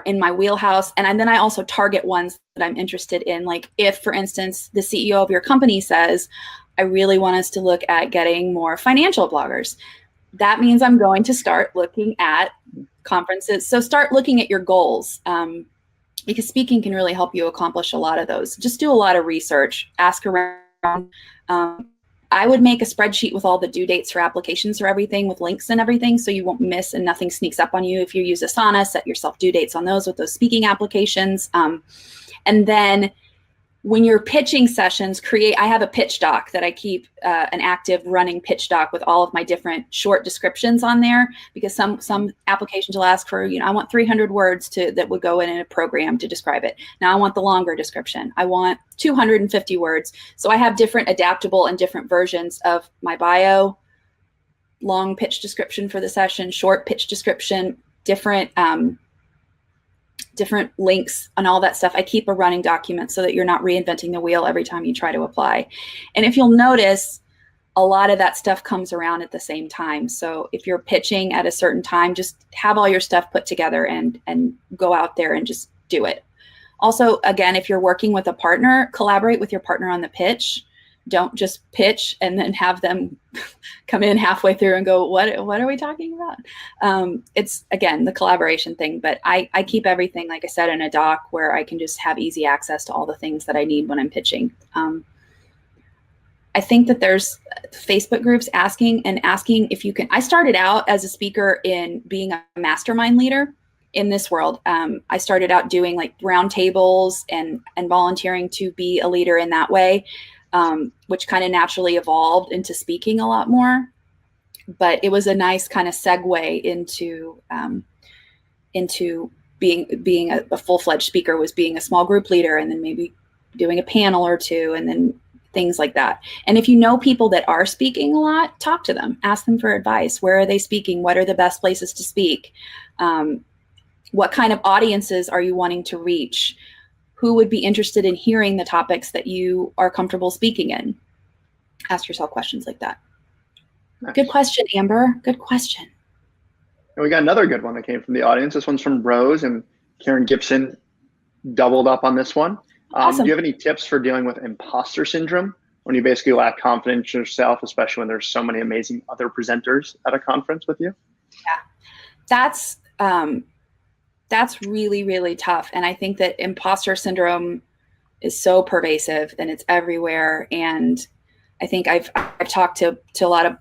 in my wheelhouse. And then I also target ones that I'm interested in. Like if, for instance, the CEO of your company says, I really want us to look at getting more financial bloggers, that means I'm going to start looking at conferences. So start looking at your goals, because speaking can really help you accomplish a lot of those. Just do a lot of research, ask around. I would make a spreadsheet with all the due dates for applications for everything, with links and everything, so you won't miss and nothing sneaks up on you. If you use Asana, set yourself due dates on those with those speaking applications. And then when you're pitching sessions, I have a pitch doc that I keep, an active running pitch doc with all of my different short descriptions on there, because some applications will ask for, I want 300 words that would go in a program to describe it. Now I want the longer description. I want 250 words. So I have different adaptable and different versions of my bio, long pitch description for the session, short pitch description, different links and all that stuff. I keep a running document so that you're not reinventing the wheel every time you try to apply. And if you'll notice, a lot of that stuff comes around at the same time. So if you're pitching at a certain time, just have all your stuff put together and go out there and just do it. Also, again, if you're working with a partner, collaborate with your partner on the pitch. Don't just pitch and then have them come in halfway through and go, what are we talking about? It's, again, the collaboration thing, but I keep everything, like I said, in a doc where I can just have easy access to all the things that I need when I'm pitching. I think that there's Facebook groups asking if you can. I started out as a speaker in being a mastermind leader in this world. I started out doing like roundtables and volunteering to be a leader in that way. Which kind of naturally evolved into speaking a lot more, but it was a nice kind of segue into being a full-fledged speaker, was being a small group leader and then maybe doing a panel or two and then things like that. And if you know people that are speaking a lot, talk to them, ask them for advice. Where are they speaking? What are the best places to speak? What kind of audiences are you wanting to reach? Who would be interested in hearing the topics that you are comfortable speaking in? Ask yourself questions like that. Nice. Good question, Amber. Good question. And we got another good one that came from the audience. This one's from Rose, and Karen Gibson doubled up on this one. Awesome. Do you have any tips for dealing with imposter syndrome when you basically lack confidence in yourself, especially when there's so many amazing other presenters at a conference with you? Yeah, that's really, really tough. And I think that imposter syndrome is so pervasive and it's everywhere. And I think I've talked to a lot of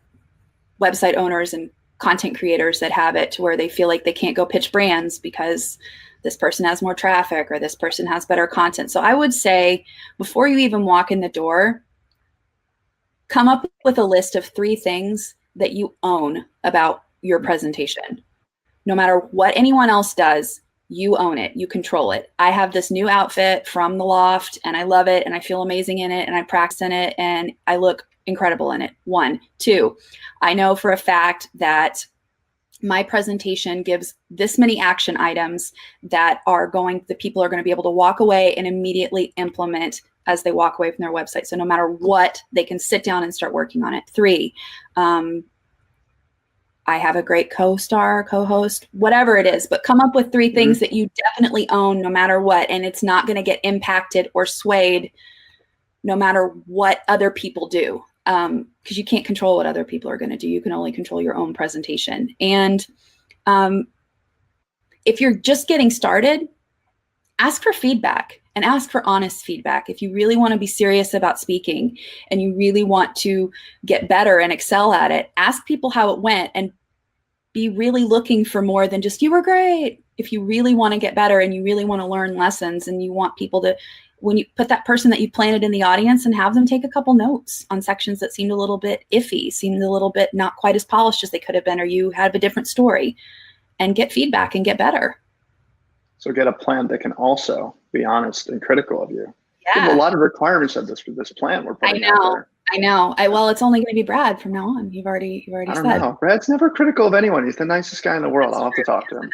website owners and content creators that have it to where they feel like they can't go pitch brands because this person has more traffic or this person has better content. So I would say before you even walk in the door, come up with a list of 3 things that you own about your presentation. No matter what anyone else does, you own it, you control it. I have this new outfit from the loft and I love it and I feel amazing in it and I practice in it and I look incredible in it. 1, 2, I know for a fact that my presentation gives this many action items that the people are going to be able to walk away and immediately implement as they walk away from their website. So no matter what, they can sit down and start working on it. 3, I have a great co-host, whatever it is, but come up with 3 things that you definitely own no matter what. And it's not going to get impacted or swayed no matter what other people do. Because you can't control what other people are going to do. You can only control your own presentation. And if you're just getting started, ask for feedback and ask for honest feedback. If you really want to be serious about speaking and you really want to get better and excel at it, ask people how it went and be really looking for more than just, you were great. If you really want to get better and you really want to learn lessons and you want people to, when you put that person that you planted in the audience and have them take a couple notes on sections that seemed a little bit iffy, seemed a little bit not quite as polished as they could have been, or you have a different story, and get feedback and get better. So get a plan that can also be honest and critical of you. Yeah. There's a lot of requirements of this plan we're putting out there. I know. Well, it's only going to be Brad from now on. You've already I said. don't know. Brad's never critical of anyone. He's the nicest guy in the world. I'll have to talk to him.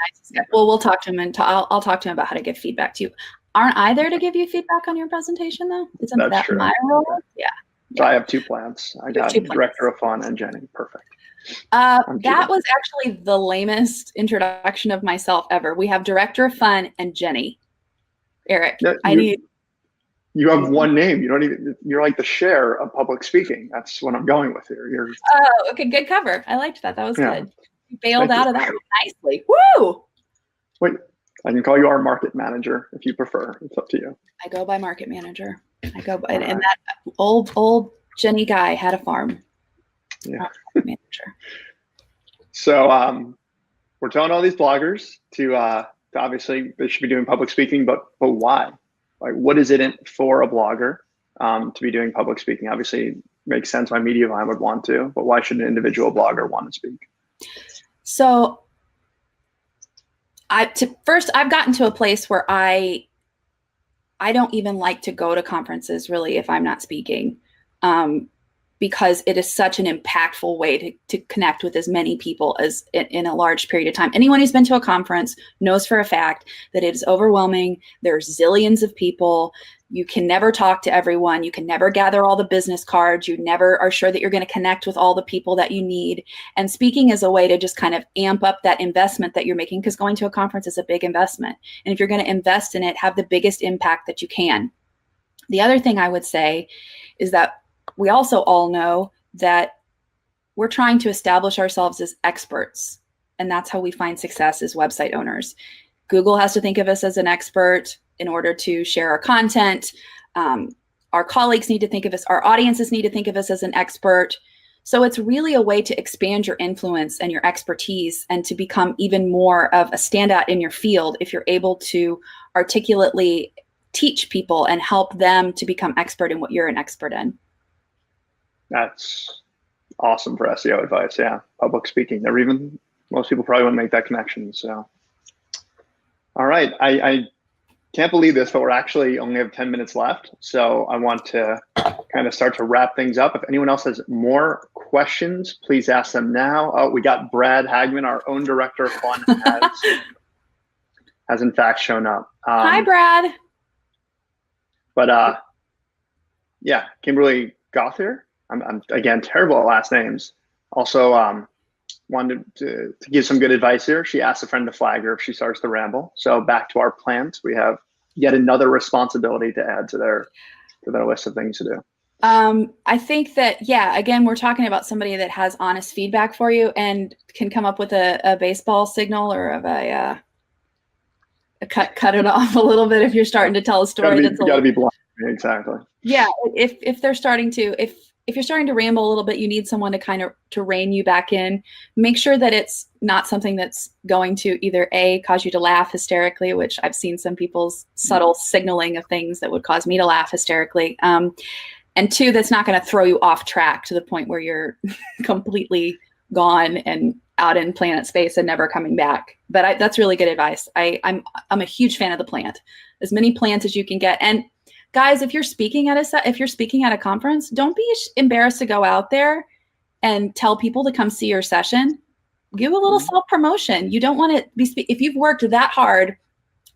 Well, we'll talk to him and I'll talk to him about how to give feedback to you. Aren't I there to give you feedback on your presentation though? Isn't that true. My role? Yeah. So I have 2 plans. I got Director of Fun and Jenny. Perfect. That was actually the lamest introduction of myself ever. We have Director of Fun and Jenny. Eric, you have one name. You're like the Cher of public speaking. That's what I'm going with here. Oh, okay. Good cover. I liked that. That was good. You bailed out of that nicely. Woo! Wait, I can call you our market manager if you prefer. It's up to you. I go by market manager. And that old Jenny guy had a farm. Yeah. Manager. So we're telling all these bloggers to obviously they should be doing public speaking, but why? Like, what is it in for a blogger to be doing public speaking? Obviously, it makes sense why Mediavine would want to, but why should an individual blogger want to speak? So first, I've gotten to a place where I don't even like to go to conferences really if I'm not speaking. because it is such an impactful way to connect with as many people as in a large period of time. Anyone who's been to a conference knows for a fact that it is overwhelming. There's zillions of people. You can never talk to everyone. You can never gather all the business cards. You never are sure that you're going to connect with all the people that you need. And speaking is a way to just kind of amp up that investment that you're making, because going to a conference is a big investment. And if you're going to invest in it, have the biggest impact that you can. The other thing I would say is that we also all know that we're trying to establish ourselves as experts, and that's how we find success as website owners. Google has to think of us as an expert in order to share our content. Our colleagues need to think of us, our audiences need to think of us as an expert. So it's really a way to expand your influence and your expertise and to become even more of a standout in your field if you're able to articulately teach people and help them to become expert in what you're an expert in. That's awesome for SEO advice. Yeah. Public speaking. Most people probably wouldn't make that connection. So, all right. I can't believe this, but we're actually only have 10 minutes left. So I want to kind of start to wrap things up. If anyone else has more questions, please ask them now. Oh, we got Brad Hagman, our own director of fun, has in fact shown up. Hi, Brad. But yeah, Kimberly Gothier. I'm again terrible at last names. Also, wanted to give some good advice here. She asked a friend to flag her if she starts to ramble. So back to our plans. We have yet another responsibility to add to their list of things to do. I think that, yeah, again, we're talking about somebody that has honest feedback for you and can come up with a baseball signal or of a cut it off a little bit if you're starting to tell a story. You gotta be blunt. Exactly. Yeah. If they're starting to, if you're starting to ramble a little bit, you need someone to kind of to rein you back in. Make sure that it's not something that's going to either cause you to laugh hysterically, which I've seen some people's subtle signaling of things that would cause me to laugh hysterically. And two, that's not going to throw you off track to the point where you're completely gone and out in planet space and never coming back. But that's really good advice. I'm a huge fan of the plant. As many plants as you can get. And guys, if you're speaking at a conference, don't be embarrassed to go out there and tell people to come see your session. Give a little self-promotion. You don't want to be if you've worked that hard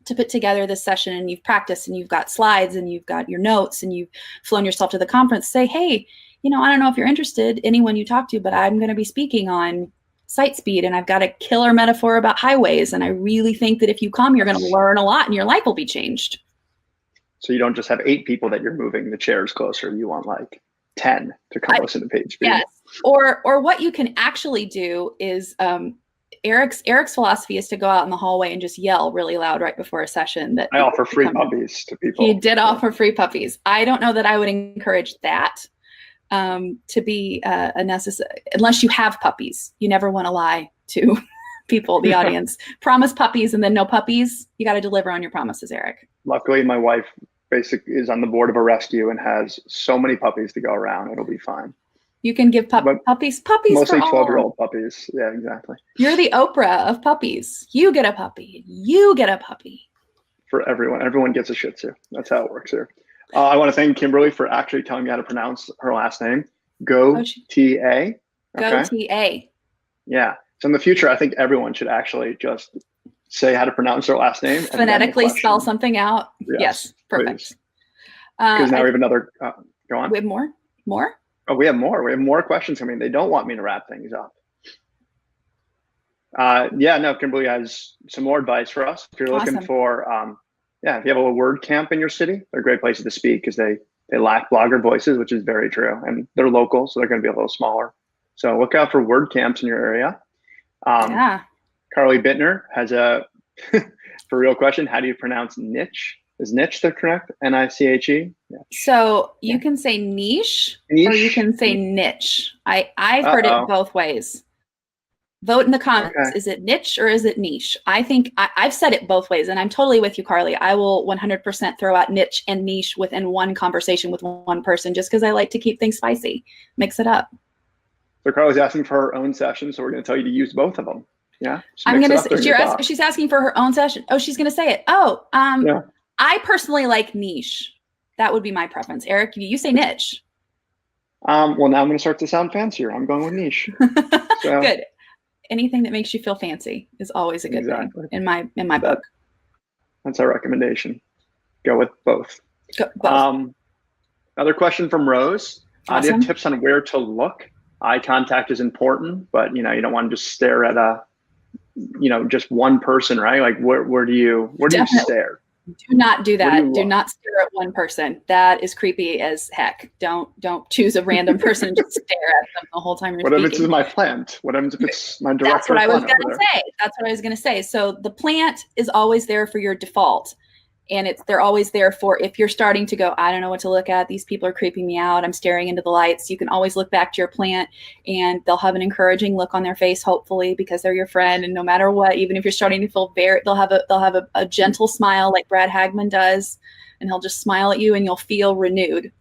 to put together this session and you've practiced and you've got slides and you've got your notes and you've flown yourself to the conference, say, hey, I don't know if you're interested, anyone you talk to, but I'm going to be speaking on site speed and I've got a killer metaphor about highways. And I really think that if you come, you're going to learn a lot and your life will be changed. So you don't just have 8 people that you're moving the chairs closer. You want like 10 to come listen to page speed. Yes. Or what you can actually do is Eric's philosophy is to go out in the hallway and just yell really loud right before a session. That I offer free puppies to people. He did offer free puppies. I don't know that I would encourage that to be a necessary, unless you have puppies. You never want to lie to people, the audience. Promise puppies and then no puppies. You got to deliver on your promises, Eric. Luckily, my wife basically is on the board of a rescue and has so many puppies to go around. It'll be fine. You can give puppies mostly for 12-year-old puppies. Yeah, exactly. You're the Oprah of puppies. You get a puppy. You get a puppy. For everyone. Everyone gets a Shih Tzu. That's how it works here. I want to thank Kimberly for actually telling me how to pronounce her last name. Go-T-A. Go-T-A. Yeah. So in the future, I think everyone should actually just say how to pronounce their last name. Phonetically spell something out. Yes. Perfect. Because now we have another, go on. We have more? More? Oh, we have more. We have more questions coming. They don't want me to wrap things up. Kimberly has some more advice for us. If you're looking for, if you have a WordCamp in your city, they're great places to speak because they lack blogger voices, which is very true. And they're local, so they're going to be a little smaller. So look out for WordCamps in your area. Carly Bittner has a for real question. How do you pronounce niche? Is niche the correct? N-I-C-H-E? Yeah. So you can say niche or you can say niche. I've heard it both ways. Vote in the comments. Okay. Is it niche or is it niche? I think I've said it both ways, and I'm totally with you, Carly. I will 100% throw out niche and niche within one conversation with one person just because I like to keep things spicy. Mix it up. So Carly's asking for her own session, so we're going to tell you to use both of them. Yeah. I'm going to. She's asking for her own session. Oh, she's going to say it. Yeah. I personally like niche. That would be my preference. Eric, you say niche. Well, now I'm going to start to sound fancier. I'm going with niche. So, Good. Anything that makes you feel fancy is always a good thing in my book. That's our recommendation. Go with both. Both. Another question from Rose. Awesome. Do you have tips on where to look? Eye contact is important, but you don't want to just stare at just one person, right? Like where do you stare? Do not do that. Do not stare at one person. That is creepy as heck. Don't choose a random person and just stare at them the whole time you're speaking. What if it's my plant? What if it's my director? That's what I was going to say. That's what I was going to say. So the plant is always there for your default. And they're always there for if you're starting to go, I don't know what to look at. These people are creeping me out. I'm staring into the lights. You can always look back to your plant and they'll have an encouraging look on their face, hopefully, because they're your friend. And no matter what, even if you're starting to feel they'll have a gentle smile like Brad Hagman does, and he'll just smile at you and you'll feel renewed.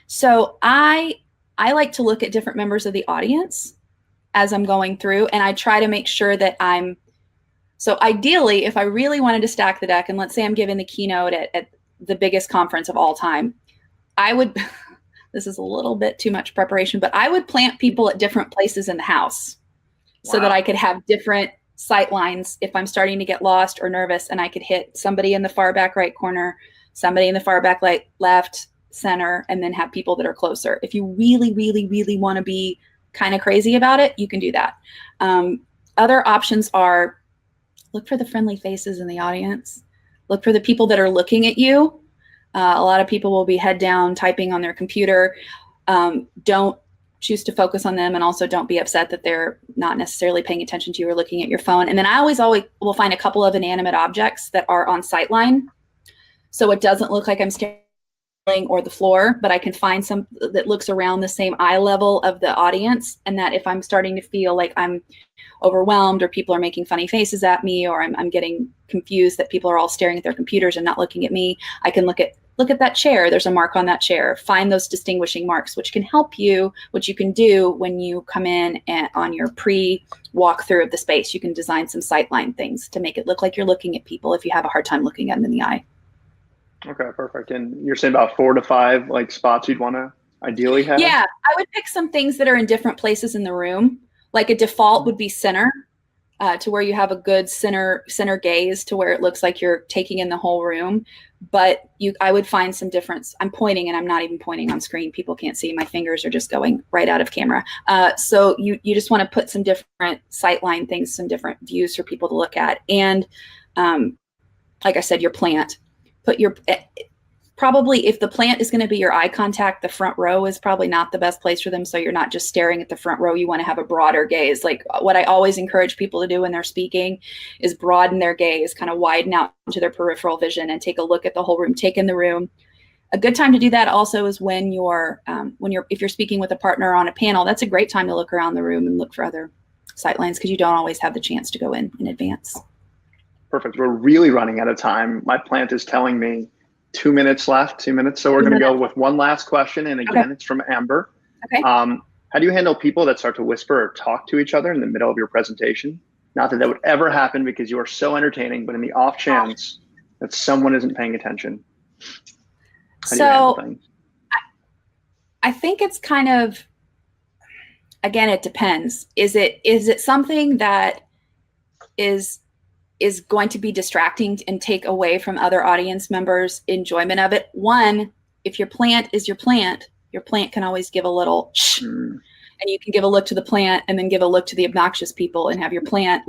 So I like to look at different members of the audience as I'm going through, and I try to make sure that so ideally, if I really wanted to stack the deck, and let's say I'm giving the keynote at the biggest conference of all time, I would, this is a little bit too much preparation, but I would plant people at different places in the house so that I could have different sight lines if I'm starting to get lost or nervous, and I could hit somebody in the far back right corner, somebody in the far back left, center, and then have people that are closer. If you really, really, really want to be kind of crazy about it, you can do that. Other options are look for the friendly faces in the audience. Look for the people that are looking at you. A lot of people will be head down typing on their computer. Don't choose to focus on them, and also don't be upset that they're not necessarily paying attention to you or looking at your phone. And then I always will find a couple of inanimate objects that are on sightline. So it doesn't look like I'm staring or the floor, but I can find some that looks around the same eye level of the audience, and that if I'm starting to feel like I'm overwhelmed or people are making funny faces at me, or I'm getting confused that people are all staring at their computers and not looking at me, I can look at that chair. There's a mark on that chair. Find those distinguishing marks, which can help you, which you can do when you come in and on your pre-walkthrough of the space. You can design some sightline things to make it look like you're looking at people if you have a hard time looking at them in the eye. Okay, perfect. And you're saying about 4 to 5 like spots you'd want to ideally have? Yeah, I would pick some things that are in different places in the room. Like a default would be center, to where you have a good center gaze to where it looks like you're taking in the whole room. But I would find some difference. I'm pointing and I'm not even pointing on screen. People can't see. My fingers are just going right out of camera. So you just want to put some different sightline things, some different views for people to look at. And like I said, your plant. Probably if the plant is going to be your eye contact, the front row is probably not the best place for them. So you're not just staring at the front row. You want to have a broader gaze. Like what I always encourage people to do when they're speaking is broaden their gaze, kind of widen out into their peripheral vision and take a look at the whole room, take in the room. A good time to do that also is when if you're speaking with a partner on a panel. That's a great time to look around the room and look for other sightlines, because you don't always have the chance to go in advance. Perfect. We're really running out of time. My plant is telling me 2 minutes left, 2 minutes. So we're going to go with one last question. And again, It's from Amber. Okay. How do you handle people that start to whisper or talk to each other in the middle of your presentation? Not that would ever happen because you are so entertaining, but in the off chance that someone isn't paying attention. How do you handle things? I think it's kind of, again, it depends. Is it something that is going to be distracting and take away from other audience members' enjoyment of it? One, if your plant is your plant can always give a little shh, and you can give a look to the plant and then give a look to the obnoxious people and have your plant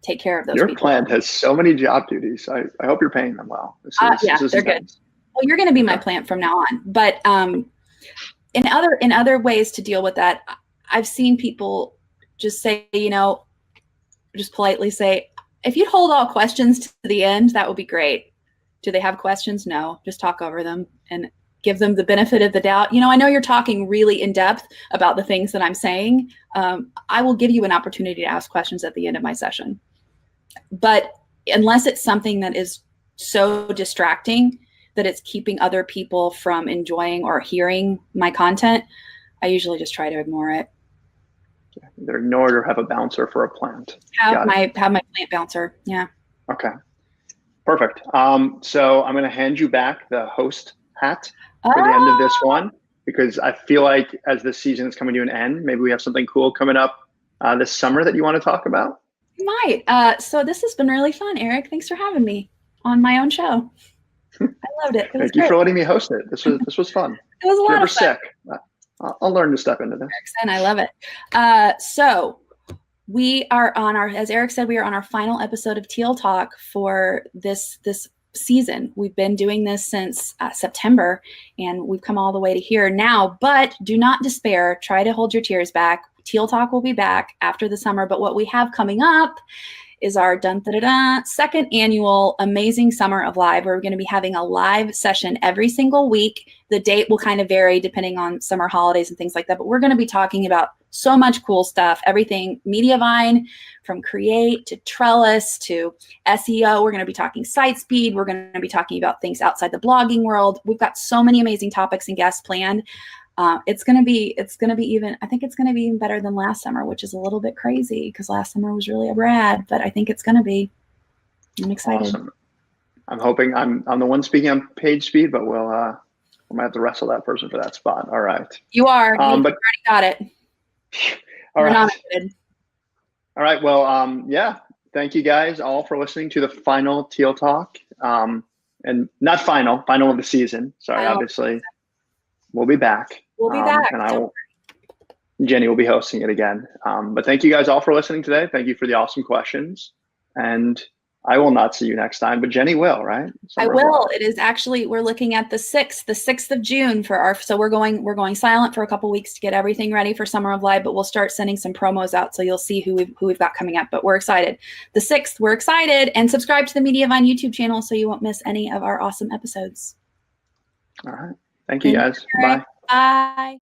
take care of those people. Your plant has so many job duties. I hope you're paying them well. They're good. Well, you're going to be my plant from now on. But in other ways to deal with that, I've seen people just say, just politely say, if you'd hold all questions to the end, that would be great. Do they have questions? No, just talk over them and give them the benefit of the doubt. I know you're talking really in depth about the things that I'm saying. I will give you an opportunity to ask questions at the end of my session. But unless it's something that is so distracting that it's keeping other people from enjoying or hearing my content, I usually just try to ignore it. Either ignore it or have a bouncer for a plant. Have my plant bouncer. Yeah. Okay. Perfect. So I'm going to hand you back the host hat for the end of this one. because I feel like as this season is coming to an end, maybe we have something cool coming up this summer that you want to talk about. Might. So this has been really fun, Eric. Thanks for having me on my own show. I loved it. Thank you for letting me host it. This was fun. It was a lot of fun. Sick, I'll learn to step into this. And I love it. So we are on as Eric said, we are on our final episode of Teal Talk for this season. We've been doing this since September, and we've come all the way to here now, but do not despair. Try to hold your tears back. Teal Talk will be back after the summer, but what we have coming up is our second annual Amazing Summer of Live, where we're going to be having a live session every single week. The date will kind of vary depending on summer holidays and things like that, but we're going to be talking about so much cool stuff, everything Mediavine, from Create to Trellis to SEO. We're going to be talking site speed. We're going to be talking about things outside the blogging world. We've got so many amazing topics and guests planned. It's going to be even better than last summer, which is a little bit crazy because last summer was really a rad, but I think it's going to be. I'm excited. Awesome. I'm hoping I'm the one speaking on page speed, but we might have to wrestle that person for that spot. All right. You are. You but already got it. All right. Nominated. All right. Well, yeah. Thank you guys all for listening to the final Teal Talk. And not final of the season. Sorry, obviously. We'll be back. We'll be back. And Jenny will be hosting it again. But thank you guys all for listening today. Thank you for the awesome questions. And I will not see you next time, but Jenny will, right? I will. It is actually, we're looking at the 6th of June so we're going silent for a couple weeks to get everything ready for Summer of Live, but we'll start sending some promos out. So you'll see who we've got coming up, but we're excited. The 6th, we're excited, and subscribe to the Mediavine YouTube channel so you won't miss any of our awesome episodes. All right. Thank you guys. Bye. Bye.